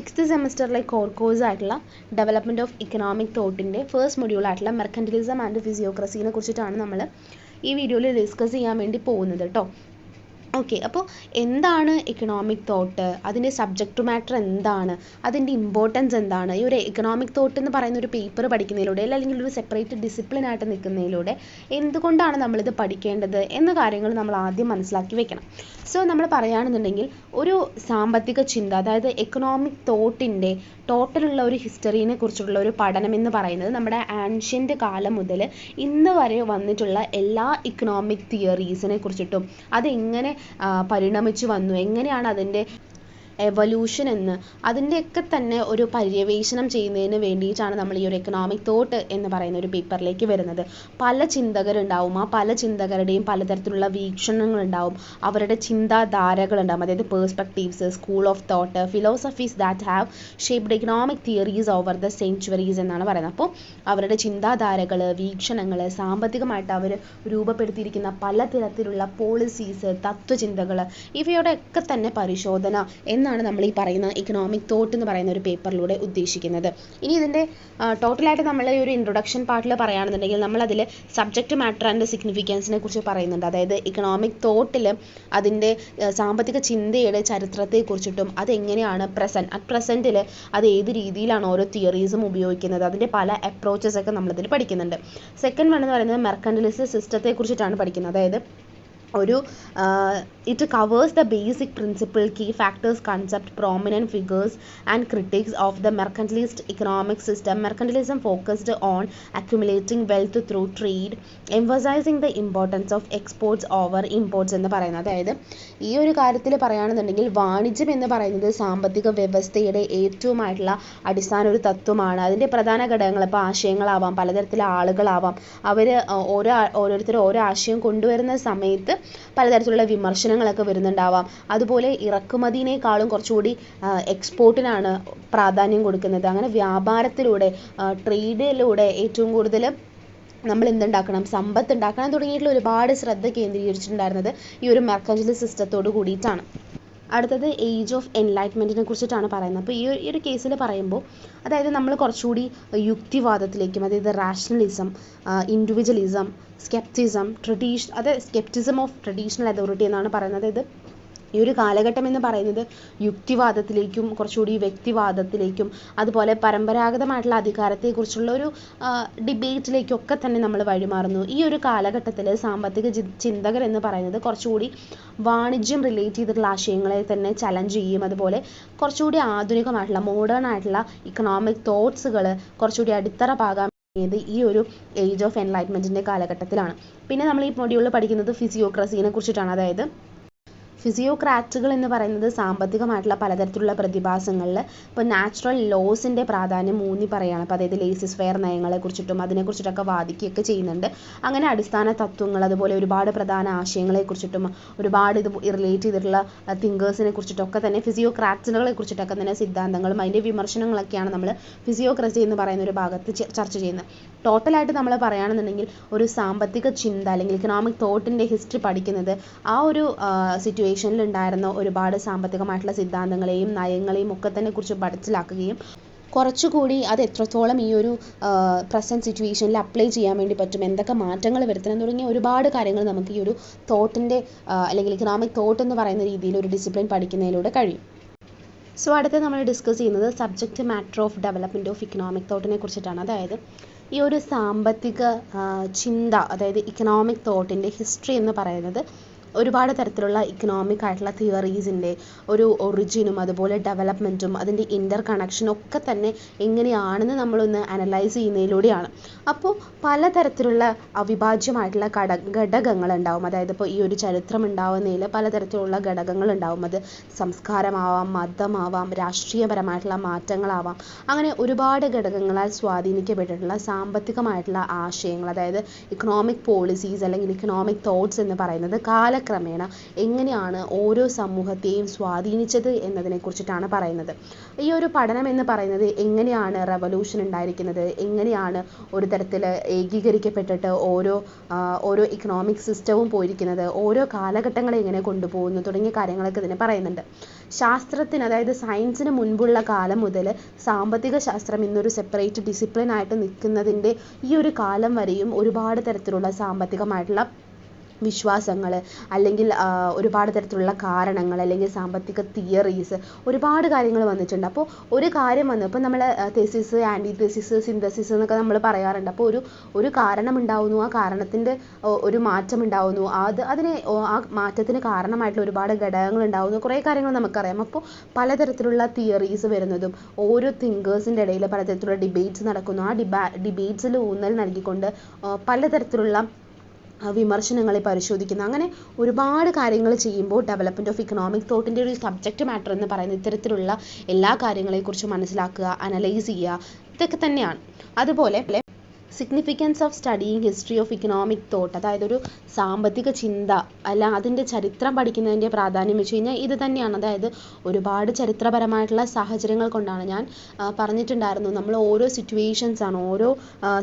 Sixth സെമസ്റ്ററിലെ core course ആയിട്ടുള്ള development of economic തോട്ടിൻ്റെ ഫസ്റ്റ് മൊഡ്യൂൾ ആയിട്ടുള്ള മെർക്കൻറ്റിലിസം ആൻഡ് ഫിസിയോക്രസീനെ കുറിച്ചിട്ടാണ് നമ്മൾ ഈ വീഡിയോയിൽ ഡിസ്കസ് ചെയ്യാൻ വേണ്ടി പോകുന്നത് കേട്ടോ. ഓക്കെ, അപ്പോൾ എന്താണ് ഇക്കണോമിക് തോട്ട്, അതിൻ്റെ സബ്ജക്റ്റ് മാറ്റർ എന്താണ്, അതിൻ്റെ ഇമ്പോർട്ടൻസ് എന്താണ്, ഈ ഒരു ഇക്കണോമിക് തോട്ട് എന്ന് പറയുന്ന ഒരു പേപ്പർ പഠിക്കുന്നതിലൂടെ അല്ലെങ്കിൽ ഒരു സെപ്പറേറ്റ് ഡിസിപ്ലിനായിട്ട് നിൽക്കുന്നതിലൂടെ എന്തുകൊണ്ടാണ് നമ്മളിത് പഠിക്കേണ്ടത് എന്ന കാര്യങ്ങൾ നമ്മൾ ആദ്യം മനസ്സിലാക്കി വെക്കണം. സോ നമ്മൾ പറയുകയാണെന്നുണ്ടെങ്കിൽ ഒരു സാമ്പത്തിക ചിന്ത, അതായത് എക്കണോമിക് തോട്ടിൻ്റെ ടോട്ടലുള്ള ഒരു ഹിസ്റ്ററിനെ കുറിച്ചുള്ള ഒരു പഠനം എന്ന് പറയുന്നത് നമ്മുടെ ആൻഷ്യൻ്റ് കാലം മുതൽ ഇന്ന് വരെ വന്നിട്ടുള്ള എല്ലാ ഇക്കണോമിക് തിയറീസിനെ കുറിച്ചിട്ടും അതെങ്ങനെ പരിണമിച്ചു വന്നു, എങ്ങനെയാണ് അതിൻ്റെ എവല്യൂഷൻ എന്ന് അതിൻ്റെയൊക്കെ തന്നെ ഒരു പര്യവേഷണം ചെയ്യുന്നതിന് വേണ്ടിയിട്ടാണ് നമ്മൾ ഈ ഒരു എക്കണോമിക് തോട്ട് എന്ന് പറയുന്ന ഒരു പേപ്പറിലേക്ക് വരുന്നത്. പല ചിന്തകരുണ്ടാവും, ആ പല ചിന്തകരുടെയും പലതരത്തിലുള്ള വീക്ഷണങ്ങളുണ്ടാവും, അവരുടെ ചിന്താധാരകളുണ്ടാവും, അതായത് perspectives, school of thought, philosophies that have shaped economic theories over the centuries എന്നാണ് പറയുന്നത്. അപ്പോൾ അവരുടെ ചിന്താധാരകൾ, വീക്ഷണങ്ങൾ, സാമ്പത്തികമായിട്ട് അവർ രൂപപ്പെടുത്തിയിരിക്കുന്ന പലതരത്തിലുള്ള പോളിസീസ്, തത്വചിന്തകൾ, ഇവയുടെയൊക്കെ തന്നെ പരിശോധന എന്നാണ് നമ്മൾ ഈ പറയുന്ന ഇക്കണോമിക് തോട്ട് എന്ന് പറയുന്ന ഒരു പേപ്പറിലൂടെ ഉദ്ദേശിക്കുന്നത്. ഇനി ഇതിൻ്റെ ടോട്ടലായിട്ട് നമ്മൾ ഈ ഒരു ഇൻട്രൊഡക്ഷൻ പാർട്ടിൽ പറയുകയാണെന്നുണ്ടെങ്കിൽ നമ്മളതിൽ സബ്ജക്റ്റ് മാറ്റർ ആൻഡ് സിഗ്നിഫിക്കൻസിനെ കുറിച്ച് പറയുന്നുണ്ട്. അതായത് ഇക്കണോമിക് തോട്ടിൽ അതിൻ്റെ സാമ്പത്തിക ചിന്തയുടെ ചരിത്രത്തെക്കുറിച്ചിട്ടും അതെങ്ങനെയാണ് അറ്റ് പ്രസൻറ്റിൽ അത് ഏത് രീതിയിലാണ് ഓരോ തിയറീസും ഉപയോഗിക്കുന്നത്, അതിൻ്റെ പല അപ്രോച്ചസ് ഒക്കെ നമ്മളതിൽ പഠിക്കുന്നുണ്ട്. സെക്കൻഡ് വൺ എന്ന് പറയുന്നത് മെർക്കൻറ്റിലിസ്റ്റ് സിസ്റ്റത്തെ കുറിച്ചിട്ടാണ് പഠിക്കുന്നത്. അതായത് it covers the basic principle, key factors, concept, prominent figures and critics of the mercantilist economic system. Mercantilism focused on accumulating wealth through trade, emphasizing the importance of exports over imports എന്ന് പറയുന്നത്. അതായത് ഈ ഒരു കാര്യത്തിൽ പറയുകയാണെന്നുണ്ടെങ്കിൽ വാണിജ്യം എന്ന് പറയുന്നത് സാമ്പത്തിക വ്യവസ്ഥയുടെ ഏറ്റവുമായിട്ടുള്ള അടിസ്ഥാന ഒരു തത്വമാണ്. അതിൻ്റെ പ്രധാന ഘടകങ്ങൾ ഇപ്പോൾ ആശയങ്ങളാവാം, പലതരത്തിലുള്ള ആളുകളാവാം, അവർ ഓരോരുത്തർ ഓരോ ആശയം കൊണ്ടുവരുന്ന സമയത്ത് പലതരത്തിലുള്ള വിമർശനങ്ങളൊക്കെ വരുന്നുണ്ടാവാം. അതുപോലെ ഇറക്കുമതിനേക്കാളും കുറച്ചുകൂടി എക്സ്പോർട്ടിനാണ് പ്രാധാന്യം കൊടുക്കുന്നത്. അങ്ങനെ വ്യാപാരത്തിലൂടെ, ട്രേഡിലൂടെ ഏറ്റവും കൂടുതൽ നമ്മൾ എന്തുണ്ടാക്കണം, സമ്പത്ത് ഉണ്ടാക്കണം തുടങ്ങിയിട്ടുള്ള ഒരുപാട് ശ്രദ്ധ കേന്ദ്രീകരിച്ചിട്ടുണ്ടായിരുന്നത് ഈ ഒരു മെർക്കന്റിലിസ്റ്റ് സിസ്റ്റത്തോട് കൂടിയിട്ടാണ്. അടുത്തത് ഏജ് ഓഫ് എൻലൈറ്റ്മെൻറ്റിനെ കുറിച്ചിട്ടാണ് പറയുന്നത്. അപ്പോൾ ഈ ഒരു കേസിൽ പറയുമ്പോൾ അതായത് നമ്മൾ കുറച്ചുകൂടി യുക്തിവാദത്തിലേക്കും, അതായത് rationalism, individualism, scepticism, scepticism of traditional authority എന്നാണ് പറയുന്നത്. അതായത് ഈ ഒരു കാലഘട്ടം എന്ന് പറയുന്നത് യുക്തിവാദത്തിലേക്കും കുറച്ചുകൂടി വ്യക്തിവാദത്തിലേക്കും അതുപോലെ പരമ്പരാഗതമായിട്ടുള്ള അധികാരത്തെക്കുറിച്ചുള്ള ഒരു ഡിബേറ്റിലേക്കൊക്കെ തന്നെ നമ്മൾ വഴിമാറുന്നു. ഈ ഒരു കാലഘട്ടത്തിൽ സാമ്പത്തിക ചിന്തകർ എന്ന് പറയുന്നത് കുറച്ചുകൂടി വാണിജ്യം റിലേറ്റ് ചെയ്തിട്ടുള്ള ആശയങ്ങളെ തന്നെ ചലഞ്ച് ചെയ്യും. അതുപോലെ കുറച്ചുകൂടി ആധുനികമായിട്ടുള്ള മോഡേൺ ആയിട്ടുള്ള ഇക്കണോമിക് തോട്ട്സുകൾ കുറച്ചുകൂടി അടിത്തറ പാകാൻ ഈ ഒരു ഏജ് ഓഫ് എൻലൈറ്റ്മെൻറ്റിൻ്റെ കാലഘട്ടത്തിലാണ്. പിന്നെ നമ്മൾ ഈ മൊഡ്യൂളിൽ പഠിക്കുന്നത് ഫിസിയോക്രസീനെ കുറിച്ചിട്ടാണ്. അതായത് ഫിസിയോക്രാറ്റുകൾ എന്ന് പറയുന്നത് സാമ്പത്തികമായിട്ടുള്ള പലതരത്തിലുള്ള പ്രതിഭാസങ്ങളിൽ ഇപ്പോൾ നാച്ചുറൽ ലോസിൻ്റെ പ്രാധാന്യം ഊന്നി പറയുകയാണ്. അപ്പോൾ അതായത് ലേസിസ് ഫെയർ നയങ്ങളെ കുറിച്ചിട്ടും അതിനെക്കുറിച്ചിട്ടൊക്കെ വാദിക്കുകയൊക്കെ ചെയ്യുന്നുണ്ട്. അങ്ങനെ അടിസ്ഥാന തത്വങ്ങൾ, അതുപോലെ ഒരുപാട് പ്രധാന ആശയങ്ങളെക്കുറിച്ചിട്ടും ഒരുപാട് ഇത് റിലേറ്റ് ചെയ്തിട്ടുള്ള തിങ്കേഴ്സിനെ കുറിച്ചിട്ടൊക്കെ തന്നെ ഫിസിയോക്രാറ്റുകളെ കുറിച്ചിട്ടൊക്കെ തന്നെ സിദ്ധാന്തങ്ങളും അതിൻ്റെ വിമർശനങ്ങളൊക്കെയാണ് നമ്മൾ ഫിസിയോക്രസി എന്ന് പറയുന്ന ഒരു ഭാഗത്ത് ചർച്ച ചെയ്യുന്നത്. ടോട്ടലായിട്ട് നമ്മൾ പറയുകയാണെന്നുണ്ടെങ്കിൽ ഒരു സാമ്പത്തിക ചിന്ത അല്ലെങ്കിൽ ഇക്കണോമിക് തോട്ടിൻ്റെ ഹിസ്റ്ററി പഠിക്കുന്നത് ആ ഒരു സിറ്റുവേഷനിൽ ഉണ്ടായിരുന്ന ഒരുപാട് സാമ്പത്തികമായിട്ടുള്ള സിദ്ധാന്തങ്ങളെയും നയങ്ങളെയും ഒക്കെ തന്നെ കുറിച്ച് മനസ്സിലാക്കുകയും കുറച്ചുകൂടി അത് എത്രത്തോളം ഈ ഒരു പ്രസൻറ്റ് സിറ്റുവേഷനിൽ അപ്ലൈ ചെയ്യാൻ വേണ്ടി പറ്റും, എന്തൊക്കെ മാറ്റങ്ങൾ വരുത്തണം തുടങ്ങിയ ഒരുപാട് കാര്യങ്ങൾ നമുക്ക് ഈ ഒരു തോട്ടിൻ്റെ അല്ലെങ്കിൽ ഇക്കണോമിക് തോട്ട് എന്ന് പറയുന്ന രീതിയിൽ ഒരു ഡിസിപ്ലിൻ പഠിക്കുന്നതിലൂടെ കഴിയും. സോ അടുത്ത് നമ്മൾ ഡിസ്കസ് ചെയ്യുന്നത് subject matter of development of economic തോട്ടിനെ കുറിച്ചിട്ടാണ്. അതായത് ഈ ഒരു സാമ്പത്തിക ചിന്ത, അതായത് ഇക്കണോമിക് തോട്ടിൻ്റെ ഹിസ്റ്ററി എന്ന് പറയുന്നത് ഒരുപാട് തരത്തിലുള്ള ഇക്കണോമിക് ആയിട്ടുള്ള തിയറീസിൻ്റെ ഒരു ഒറിജിനും അതുപോലെ ഡെവലപ്മെൻറ്റും അതിൻ്റെ ഇൻ്റർ കണക്ഷനും ഒക്കെ തന്നെ എങ്ങനെയാണെന്ന് നമ്മളൊന്ന് അനലൈസ് ചെയ്യുന്നതിലൂടെയാണ്. അപ്പോൾ പലതരത്തിലുള്ള അവിഭാജ്യമായിട്ടുള്ള ഘടകങ്ങളുണ്ടാവും. അതായത് ഇപ്പോൾ ഈ ഒരു ചരിത്രം ഉണ്ടാവുന്നതിൽ പലതരത്തിലുള്ള ഘടകങ്ങളുണ്ടാവും. അത് സംസ്കാരമാവാം, മതമാവാം, രാഷ്ട്രീയപരമായിട്ടുള്ള മാറ്റങ്ങളാവാം. അങ്ങനെ ഒരുപാട് ഘടകങ്ങളാൽ സ്വാധീനിക്കപ്പെട്ടിട്ടുള്ള സാമ്പത്തികമായിട്ടുള്ള ആശയങ്ങൾ, അതായത് ഇക്കണോമിക് പോളിസീസ് അല്ലെങ്കിൽ ഇക്കണോമിക് തോട്ട്സ് എന്ന് പറയുന്നത് കാലക്രമേണ എങ്ങനെയാണ് ഓരോ സമൂഹത്തെയും സ്വാധീനിച്ചത് എന്നതിനെ കുറിച്ചിട്ടാണ് പറയുന്നത്. ഈ ഒരു പഠനം എന്ന് പറയുന്നത് എങ്ങനെയാണ് റെവല്യൂഷൻ ഉണ്ടായിരിക്കുന്നത്, എങ്ങനെയാണ് ഒരു തരത്തിൽ ഏകീകരിക്കപ്പെട്ടിട്ട് ഓരോ ഇക്കണോമിക് സിസ്റ്റവും പോയിരിക്കുന്നത്, ഓരോ കാലഘട്ടങ്ങളെ എങ്ങനെ കൊണ്ടുപോകുന്നു തുടങ്ങിയ കാര്യങ്ങളൊക്കെ ഇതിന് പറയുന്നുണ്ട്. ശാസ്ത്രത്തിന്, അതായത് സയൻസിന് മുൻപുള്ള കാലം മുതൽ സാമ്പത്തിക ശാസ്ത്രം ഇന്നൊരു സെപ്പറേറ്റ് ഡിസിപ്ലിൻ ആയിട്ട് നിൽക്കുന്നതിൻ്റെ ഈ ഒരു കാലം വരെയും ഒരുപാട് തരത്തിലുള്ള സാമ്പത്തികമായിട്ടുള്ള വിശ്വാസങ്ങൾ, അല്ലെങ്കിൽ ഒരുപാട് തരത്തിലുള്ള കാരണങ്ങൾ, അല്ലെങ്കിൽ സാമ്പത്തിക തിയറീസ്, ഒരുപാട് കാര്യങ്ങൾ വന്നിട്ടുണ്ട്. അപ്പോൾ ഒരു കാര്യം വന്നു, ഇപ്പോൾ നമ്മൾ തെസിസ്, ആൻറ്റി തെസിസ്, സിന്തസിസ് എന്നൊക്കെ നമ്മൾ പറയാറുണ്ട്. അപ്പോൾ ഒരു കാരണം ഉണ്ടാവുന്നു, ആ കാരണത്തിൻ്റെ ഒരു മാറ്റം ഉണ്ടാവുന്നു, ആ മാറ്റത്തിന് കാരണമായിട്ടുള്ള ഒരുപാട് ഘടകങ്ങൾ ഉണ്ടാവുന്നു, കുറേ കാര്യങ്ങൾ നമുക്കറിയാം. അപ്പോൾ പലതരത്തിലുള്ള തിയറീസ് വരുന്നതും ഓരോ തിങ്കേഴ്സിൻ്റെ ഇടയിൽ പലതരത്തിലുള്ള ഡിബേറ്റ്സ് നടക്കുന്നു. ആ ഡിബേറ്റ്സിൽ ഊന്നൽ നൽകിക്കൊണ്ട് പലതരത്തിലുള്ള വിമർശനങ്ങളെ പരിശോധിക്കുന്ന, അങ്ങനെ ഒരുപാട് കാര്യങ്ങൾ ചെയ്യുമ്പോൾ ഡെവലപ്മെൻറ്റ് ഓഫ് ഇക്കണോമിക് തോട്ടിൻ്റെ ഒരു സബ്ജക്റ്റ് മാറ്റർ എന്ന് പറയുന്ന ഇത്തരത്തിലുള്ള എല്ലാ കാര്യങ്ങളെക്കുറിച്ച് മനസ്സിലാക്കുക, അനലൈസ് ചെയ്യുക, ഇതൊക്കെ തന്നെയാണ്. അതുപോലെ significance of studying history of economic thought, അതായത് ഒരു സാമ്പത്തിക ചിന്ത അതിൻ്റെ ചരിത്രം പഠിക്കുന്നതിൻ്റെ പ്രാധാന്യം വെച്ച് കഴിഞ്ഞാൽ ഇത് തന്നെയാണ്. അതായത് ഒരുപാട് ചരിത്രപരമായിട്ടുള്ള സാഹചര്യങ്ങൾ കൊണ്ടാണ്, ഞാൻ പറഞ്ഞിട്ടുണ്ടായിരുന്നു, നമ്മൾ ഓരോ സിറ്റുവേഷൻസ് ആണ്, ഓരോ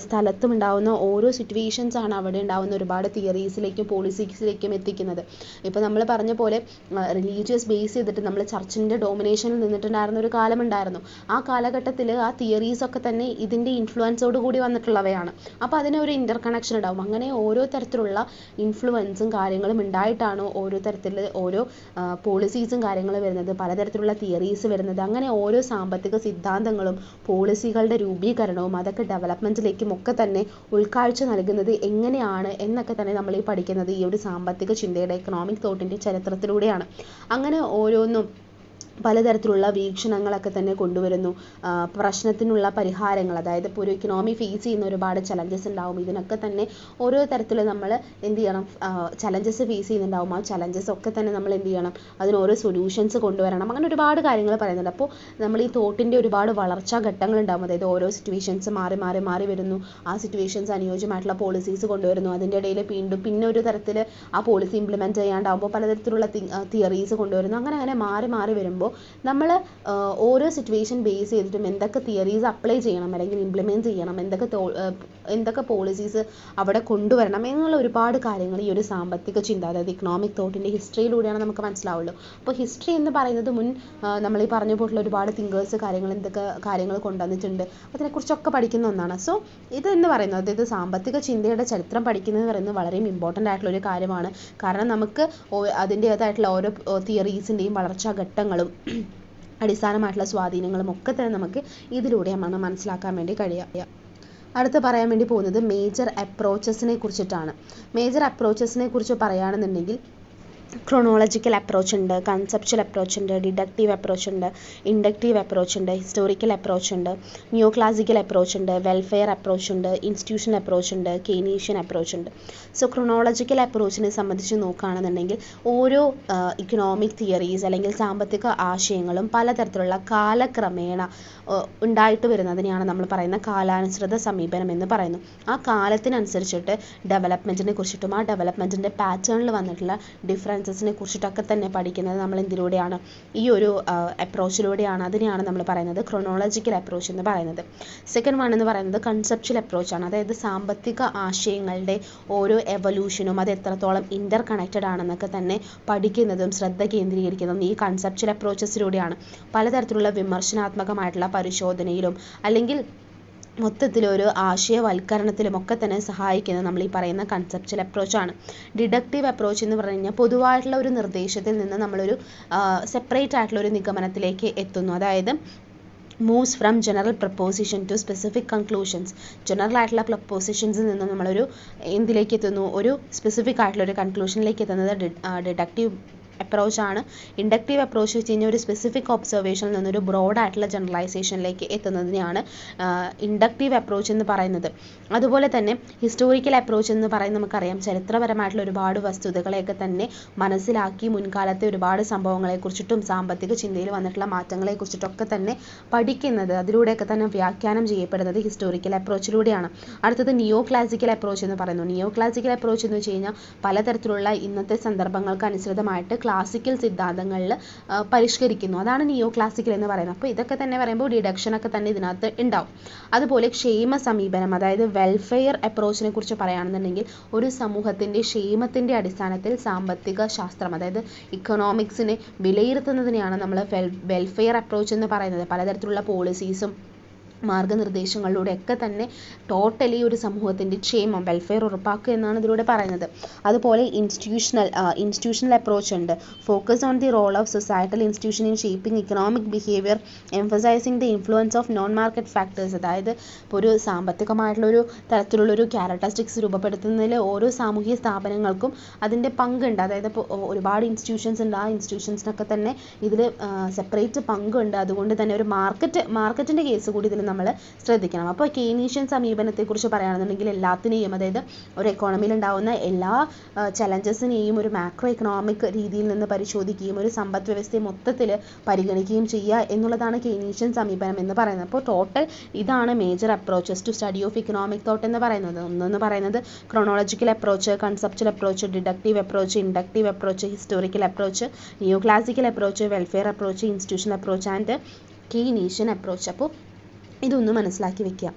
സ്ഥലത്തും ഉണ്ടാകുന്ന ഓരോ സിറ്റുവേഷൻസ് ആണ് അവിടെ ഉണ്ടാകുന്ന ഒരുപാട് തിയറീസിലേക്കും പോളിസിസിലേക്കും എത്തിക്കുന്നത്. ഇപ്പോൾ നമ്മൾ പറഞ്ഞ പോലെ റിലീജിയസ് ബേസ് ചെയ്തിട്ട് നമ്മൾ ചർച്ചിൻ്റെ ഡോമിനേഷനിൽ നിന്നിട്ടുണ്ടായിരുന്ന ഒരു കാലമുണ്ടായിരുന്നു. ആ കാലഘട്ടത്തിൽ ആ തിയറീസൊക്കെ തന്നെ ഇതിൻ്റെ ഇൻഫ്ലുവൻസോട് കൂടി വന്നിട്ടുള്ളവയാണ്. അപ്പോൾ അതിന് ഒരു ഇൻ്റർ കണക്ഷൻ ഉണ്ടാവും. അങ്ങനെ ഓരോ തരത്തിലുള്ള ഇൻഫ്ലുവൻസും കാര്യങ്ങളും ഉണ്ടായിട്ടാണ് ഓരോ തരത്തിൽ ഓരോ പോളിസീസും കാര്യങ്ങളും വരുന്നത്, പലതരത്തിലുള്ള തിയറീസ് വരുന്നത്. അങ്ങനെ ഓരോ സാമ്പത്തിക സിദ്ധാന്തങ്ങളും പോളിസികളുടെ രൂപീകരണവും അതൊക്കെ ഡെവലപ്മെൻറ്റിലേക്കും ഒക്കെ തന്നെ ഉൾക്കാഴ്ച നൽകുന്നത് എങ്ങനെയാണ് എന്നൊക്കെ തന്നെ നമ്മൾ ഈ പഠിക്കുന്നത് ഈ ഒരു സാമ്പത്തിക ചിന്തയുടെ എക്കണോമിക് തോട്ടിൻ്റെ ചരിത്രത്തിലൂടെയാണ്. അങ്ങനെ ഓരോന്നും പലതരത്തിലുള്ള വീക്ഷണങ്ങളൊക്കെ തന്നെ കൊണ്ടുവരുന്നു. പ്രശ്നത്തിനുള്ള പരിഹാരങ്ങൾ, അതായത് ഇപ്പോൾ ഒരു ഇക്കണോമി ഫേസ് ചെയ്യുന്ന ഒരുപാട് ചലഞ്ചസ് ഉണ്ടാവും. ഇതിനൊക്കെ തന്നെ ഓരോ തരത്തിൽ നമ്മൾ എന്ത് ചെയ്യണം, ചലഞ്ചസ് ഫേസ് ചെയ്യുന്നുണ്ടാവും. ആ ചലഞ്ചസ് ഒക്കെ തന്നെ നമ്മൾ എന്ത് ചെയ്യണം, അതിന് ഓരോ സൊല്യൂഷൻസ് കൊണ്ടുവരണം. അങ്ങനെ ഒരുപാട് കാര്യങ്ങൾ പറയുന്നുണ്ട്. അപ്പോൾ നമ്മൾ ഈ തോട്ടിൻ്റെ ഒരുപാട് വളർച്ചാ ഘട്ടങ്ങളുണ്ടാവും. അതായത് ഓരോ സിറ്റുവേഷൻസ് മാറി മാറി മാറി വരുന്നു, ആ സിറ്റുവേഷൻസ് അനുയോജ്യമായിട്ടുള്ള പോളിസീസ് കൊണ്ടുവരുന്നു. അതിൻ്റെ ഇടയിൽ പിന്നെ ഒരു തരത്തിൽ ആ പോളിസി ഇംപ്ലിമെൻറ്റ് ചെയ്യാണ്ടാവുമ്പോൾ പലതരത്തിലുള്ള തിയറീസ് കൊണ്ടുവരുന്നു. അങ്ങനെ മാറി മാറി വരുമ്പോൾ നമ്മൾ ഓരോ സിറ്റുവേഷൻ ബേസ് ചെയ്തിട്ടും എന്തൊക്കെ തിയറീസ് അപ്ലൈ ചെയ്യണം അല്ലെങ്കിൽ ഇംപ്ലിമെൻറ്റ് ചെയ്യണം, എന്തൊക്കെ പോളിസീസ് അവിടെ കൊണ്ടുവരണം എന്നുള്ള ഒരുപാട് കാര്യങ്ങൾ ഈ ഒരു സാമ്പത്തിക ചിന്ത, അതായത് ഇക്കണോമിക് തോട്ടിൻ്റെ ഹിസ്റ്ററിയിലൂടെയാണ് നമുക്ക് മനസ്സിലാവുള്ളൂ. അപ്പോൾ ഹിസ്റ്ററി എന്ന് പറയുന്നത് നമ്മൾ ഈ പറഞ്ഞ പോലുള്ള ഒരുപാട് തിങ്കേഴ്സ് എന്തൊക്കെ കാര്യങ്ങൾ കൊണ്ടുവന്നിട്ടുണ്ട് അതിനെക്കുറിച്ചൊക്കെ പഠിക്കുന്ന ഒന്നാണ്. സോ ഇതെന്ന് പറയുന്നത്, അതായത് സാമ്പത്തിക ചിന്തയുടെ ചരിത്രം പഠിക്കുന്നത് പറയുന്നത് വളരെ ഇമ്പോർട്ടൻ്റ് ആയിട്ടുള്ള ഒരു കാര്യമാണ്. കാരണം നമുക്ക് അതിൻ്റേതായിട്ടുള്ള ഓരോ തിയറീസിൻ്റെയും വളർച്ചാ ഘട്ടങ്ങളും അടിസ്ഥാനമായിട്ടുള്ള സ്വാധീനങ്ങളും ഒക്കെ തന്നെ നമുക്ക് ഇതിലൂടെയാണ് മനസ്സിലാക്കാൻ വേണ്ടി കഴിയുക. അടുത്ത് പറയാൻ വേണ്ടി പോകുന്നത് മേജർ അപ്രോച്ചസിനെ കുറിച്ചിട്ടാണ്. മേജർ അപ്രോച്ചസിനെ കുറിച്ച് പറയുകയാണെന്നുണ്ടെങ്കിൽ ക്രോണോളജിക്കൽ അപ്രോച്ച് ഉണ്ട്, കൺസെപ്ച്വൽ അപ്രോച്ച് ഉണ്ട്, ഡിഡക്റ്റീവ് അപ്രോച്ച് ഉണ്ട്, ഇൻഡക്റ്റീവ് അപ്രോച്ച് ഉണ്ട്, ഹിസ്റ്റോറിക്കൽ അപ്രോച്ച് ഉണ്ട്, ന്യൂ ക്ലാസിക്കൽ അപ്രോച്ച് ഉണ്ട്, വെൽഫെയർ അപ്രോച്ച് ഉണ്ട്, ഇൻസ്റ്റിറ്റ്യൂഷണൽ അപ്രോച്ച് ഉണ്ട്, കെയ്നീഷ്യൻ അപ്രോച്ച് ഉണ്ട്. സോ ക്രോണോളജിക്കൽ അപ്രോച്ചിനെ സംബന്ധിച്ച് നോക്കുകയാണെന്നുണ്ടെങ്കിൽ ഓരോ ഇക്കണോമിക് തിയറീസ് അല്ലെങ്കിൽ സാമ്പത്തിക ആശയങ്ങളും പലതരത്തിലുള്ള കാലക്രമേണ ഉണ്ടായിട്ട് വരുന്നതിനെയാണ് നമ്മൾ പറയുന്ന കാലാനുസൃത സമീപനം എന്ന് പറയുന്നു. ആ കാലത്തിനനുസരിച്ചിട്ട് ഡെവലപ്മെൻറ്റിനെ കുറിച്ചിട്ടും ആ ഡെവലപ്മെൻറ്റിൻ്റെ പാറ്റേണിൽ വന്നിട്ടുള്ള ഡിഫറൻസസിനെ കുറിച്ചിട്ടൊക്കെ തന്നെ പഠിക്കുന്നത് നമ്മൾ എന്തിലൂടെയാണ്, ഈ ഒരു അപ്രോച്ചിലൂടെയാണ്. അതിനെയാണ് നമ്മൾ പറയുന്നത് ക്രോണോളജിക്കൽ അപ്രോച്ച് എന്ന് പറയുന്നത്. സെക്കൻഡ് വൺ എന്ന് പറയുന്നത് കൺസെപ്ച്വൽ അപ്രോച്ചാണ്. അതായത് സാമ്പത്തിക ആശയങ്ങളുടെ ഓരോ എവല്യൂഷനും അത് എത്രത്തോളം ഇൻ്റർ കണക്റ്റഡ് ആണെന്നൊക്കെ തന്നെ പഠിക്കുന്നതും ശ്രദ്ധ കേന്ദ്രീകരിക്കുന്നതും ഈ കൺസെപ്ച്വൽ അപ്രോച്ചസിലൂടെയാണ്. പലതരത്തിലുള്ള വിമർശനാത്മകമായിട്ടുള്ള പരിശോധനയിലും അല്ലെങ്കിൽ മൊത്തത്തിലൊരു ആശയവൽക്കരണത്തിലുമൊക്കെ തന്നെ സഹായിക്കുന്നത് നമ്മൾ ഈ പറയുന്ന കൺസെപ്ച്വൽ അപ്രോച്ചാണ്. ഡിഡക്റ്റീവ് അപ്രോച്ച് എന്ന് പറഞ്ഞു കഴിഞ്ഞാൽ പൊതുവായിട്ടുള്ള ഒരു നിർദ്ദേശത്തിൽ നിന്ന് നമ്മളൊരു സെപ്പറേറ്റ് ആയിട്ടുള്ള ഒരു നിഗമനത്തിലേക്ക് എത്തുന്നു. അതായത് moves from general proposition to specific conclusions. General ആയിട്ടുള്ള പ്രപ്പോസിഷൻസിൽ നിന്ന് നമ്മളൊരു എന്തിലേക്ക് എത്തുന്നു, ഒരു സ്പെസിഫിക് ആയിട്ടുള്ള ഒരു കൺക്ലൂഷനിലേക്ക് എത്തുന്നത് ഡിഡക്റ്റീവ് അപ്രോച്ചാണ്. ഇൻഡക്റ്റീവ് അപ്രോച്ച് വെച്ച് കഴിഞ്ഞാൽ ഒരു സ്പെസിഫിക് ഒബ്സർവേഷനിൽ നിന്നൊരു ബ്രോഡായിട്ടുള്ള ജനറലൈസേഷനിലേക്ക് എത്തുന്നതിനെയാണ് ഇൻഡക്റ്റീവ് അപ്രോച്ച് എന്ന് പറയുന്നത്. അതുപോലെ തന്നെ ഹിസ്റ്റോറിക്കൽ അപ്രോച്ച് എന്ന് പറയുന്നത് നമുക്കറിയാം, ചരിത്രപരമായിട്ടുള്ള ഒരുപാട് വസ്തുതകളെയൊക്കെ തന്നെ മനസ്സിലാക്കി മുൻകാലത്തെ ഒരുപാട് സംഭവങ്ങളെക്കുറിച്ചിട്ടും സാമ്പത്തിക ചിന്തയിൽ വന്നിട്ടുള്ള മാറ്റങ്ങളെക്കുറിച്ചിട്ടൊക്കെ തന്നെ പഠിക്കുന്നത്, അതിലൂടെയൊക്കെ തന്നെ വ്യാഖ്യാനം ചെയ്യപ്പെടുന്നത് ഹിസ്റ്റോറിക്കൽ അപ്രോച്ചിലൂടെയാണ്. അടുത്തത് നിയോ ക്ലാസിക്കൽ അപ്രോച്ച് എന്ന് പറയുന്നു. നിയോ ക്ലാസിക്കൽ അപ്രോച്ച് എന്ന് വെച്ച് കഴിഞ്ഞാൽ പലതരത്തിലുള്ള ഇന്നത്തെ സന്ദർഭങ്ങൾക്ക് അനുസൃതമായിട്ട് ക്ലാസിക്കൽ സിദ്ധാന്തങ്ങളിൽ പരിഷ്കരിക്കുന്നു. അതാണ് നിയോ ക്ലാസിക്കൽ എന്ന് പറയുന്നത്. അപ്പോൾ ഇതൊക്കെ തന്നെ പറയുമ്പോൾ ഡിഡക്ഷനൊക്കെ തന്നെ ഇതിനകത്ത് ഉണ്ടാവും. അതുപോലെ ക്ഷേമ സമീപനം, അതായത് വെൽഫെയർ അപ്രോച്ചിനെ കുറിച്ച് പറയുകയാണെന്നുണ്ടെങ്കിൽ ഒരു സമൂഹത്തിൻ്റെ ക്ഷേമത്തിൻ്റെ അടിസ്ഥാനത്തിൽ സാമ്പത്തിക ശാസ്ത്രം, അതായത് ഇക്കണോമിക്സിനെ വിലയിരുത്തുന്നതിനെയാണ് നമ്മൾ വെൽഫെയർ അപ്രോച്ച് എന്ന് പറയുന്നത്. പലതരത്തിലുള്ള പോളിസീസും മാർഗ്ഗനിർദ്ദേശങ്ങളിലൂടെയൊക്കെ തന്നെ ടോട്ടലി ഒരു സമൂഹത്തിൻ്റെ ക്ഷേമം, വെൽഫെയർ ഉറപ്പാക്കുക എന്നാണ് ഇതിലൂടെ പറയുന്നത്. അതുപോലെ ഇൻസ്റ്റിറ്റ്യൂഷണൽ അപ്രോച്ച് ഉണ്ട്. Focus on the role of societal institution in shaping economic behaviour, emphasising the influence of non market factors. അതായത് ഇപ്പോൾ ഒരു സാമ്പത്തികമായിട്ടുള്ളൊരു തരത്തിലുള്ളൊരു ക്യാരക്ടറിസ്റ്റിക്സ് രൂപപ്പെടുത്തുന്നതിൽ ഓരോ സാമൂഹിക സ്ഥാപനങ്ങൾക്കും അതിൻ്റെ പങ്കുണ്ട്. അതായത് ഇപ്പോൾ ഒരുപാട് ഇൻസ്റ്റിറ്റ്യൂഷൻസ് ഉണ്ട്, ആ ഇൻസ്റ്റിറ്റ്യൂഷൻസിനൊക്കെ തന്നെ ഇതിൽ സെപ്പറേറ്റ് പങ്കുണ്ട്. അതുകൊണ്ട് തന്നെ ഒരു മാർക്കറ്റിൻ്റെ കേസ് കൂടി ഇതിൽ നമ്മൾ ശ്രദ്ധിക്കണം. അപ്പോൾ കെയ്നീഷ്യൻ സമീപനത്തെക്കുറിച്ച് പറയുകയാണെന്നുണ്ടെങ്കിൽ എല്ലാത്തിനെയും, അതായത് ഒരു എക്കോണമിയിൽ ഉണ്ടാകുന്ന എല്ലാ ചലഞ്ചസിനെയും ഒരു മാക്രോ എക്കണോമിക് രീതിയിൽ നിന്ന് പരിശോധിക്കുകയും ഒരു സമ്പദ് വ്യവസ്ഥയെ മൊത്തത്തിൽ പരിഗണിക്കുകയും ചെയ്യുക എന്നുള്ളതാണ് കെയ്നീഷ്യൻ സമീപനം എന്ന് പറയുന്നത്. അപ്പോൾ ടോട്ടൽ ഇതാണ് major approaches to study of economic thought എന്ന് പറയുന്നത്. ഒന്നെന്ന് പറയുന്നത് chronological approach, conceptual approach, deductive approach, inductive approach, historical approach, neo classical approach, welfare approach, institutional approach and Keynesian approach. അപ്പോൾ ഇതൊന്ന് മനസ്സിലാക്കി വെക്കുക.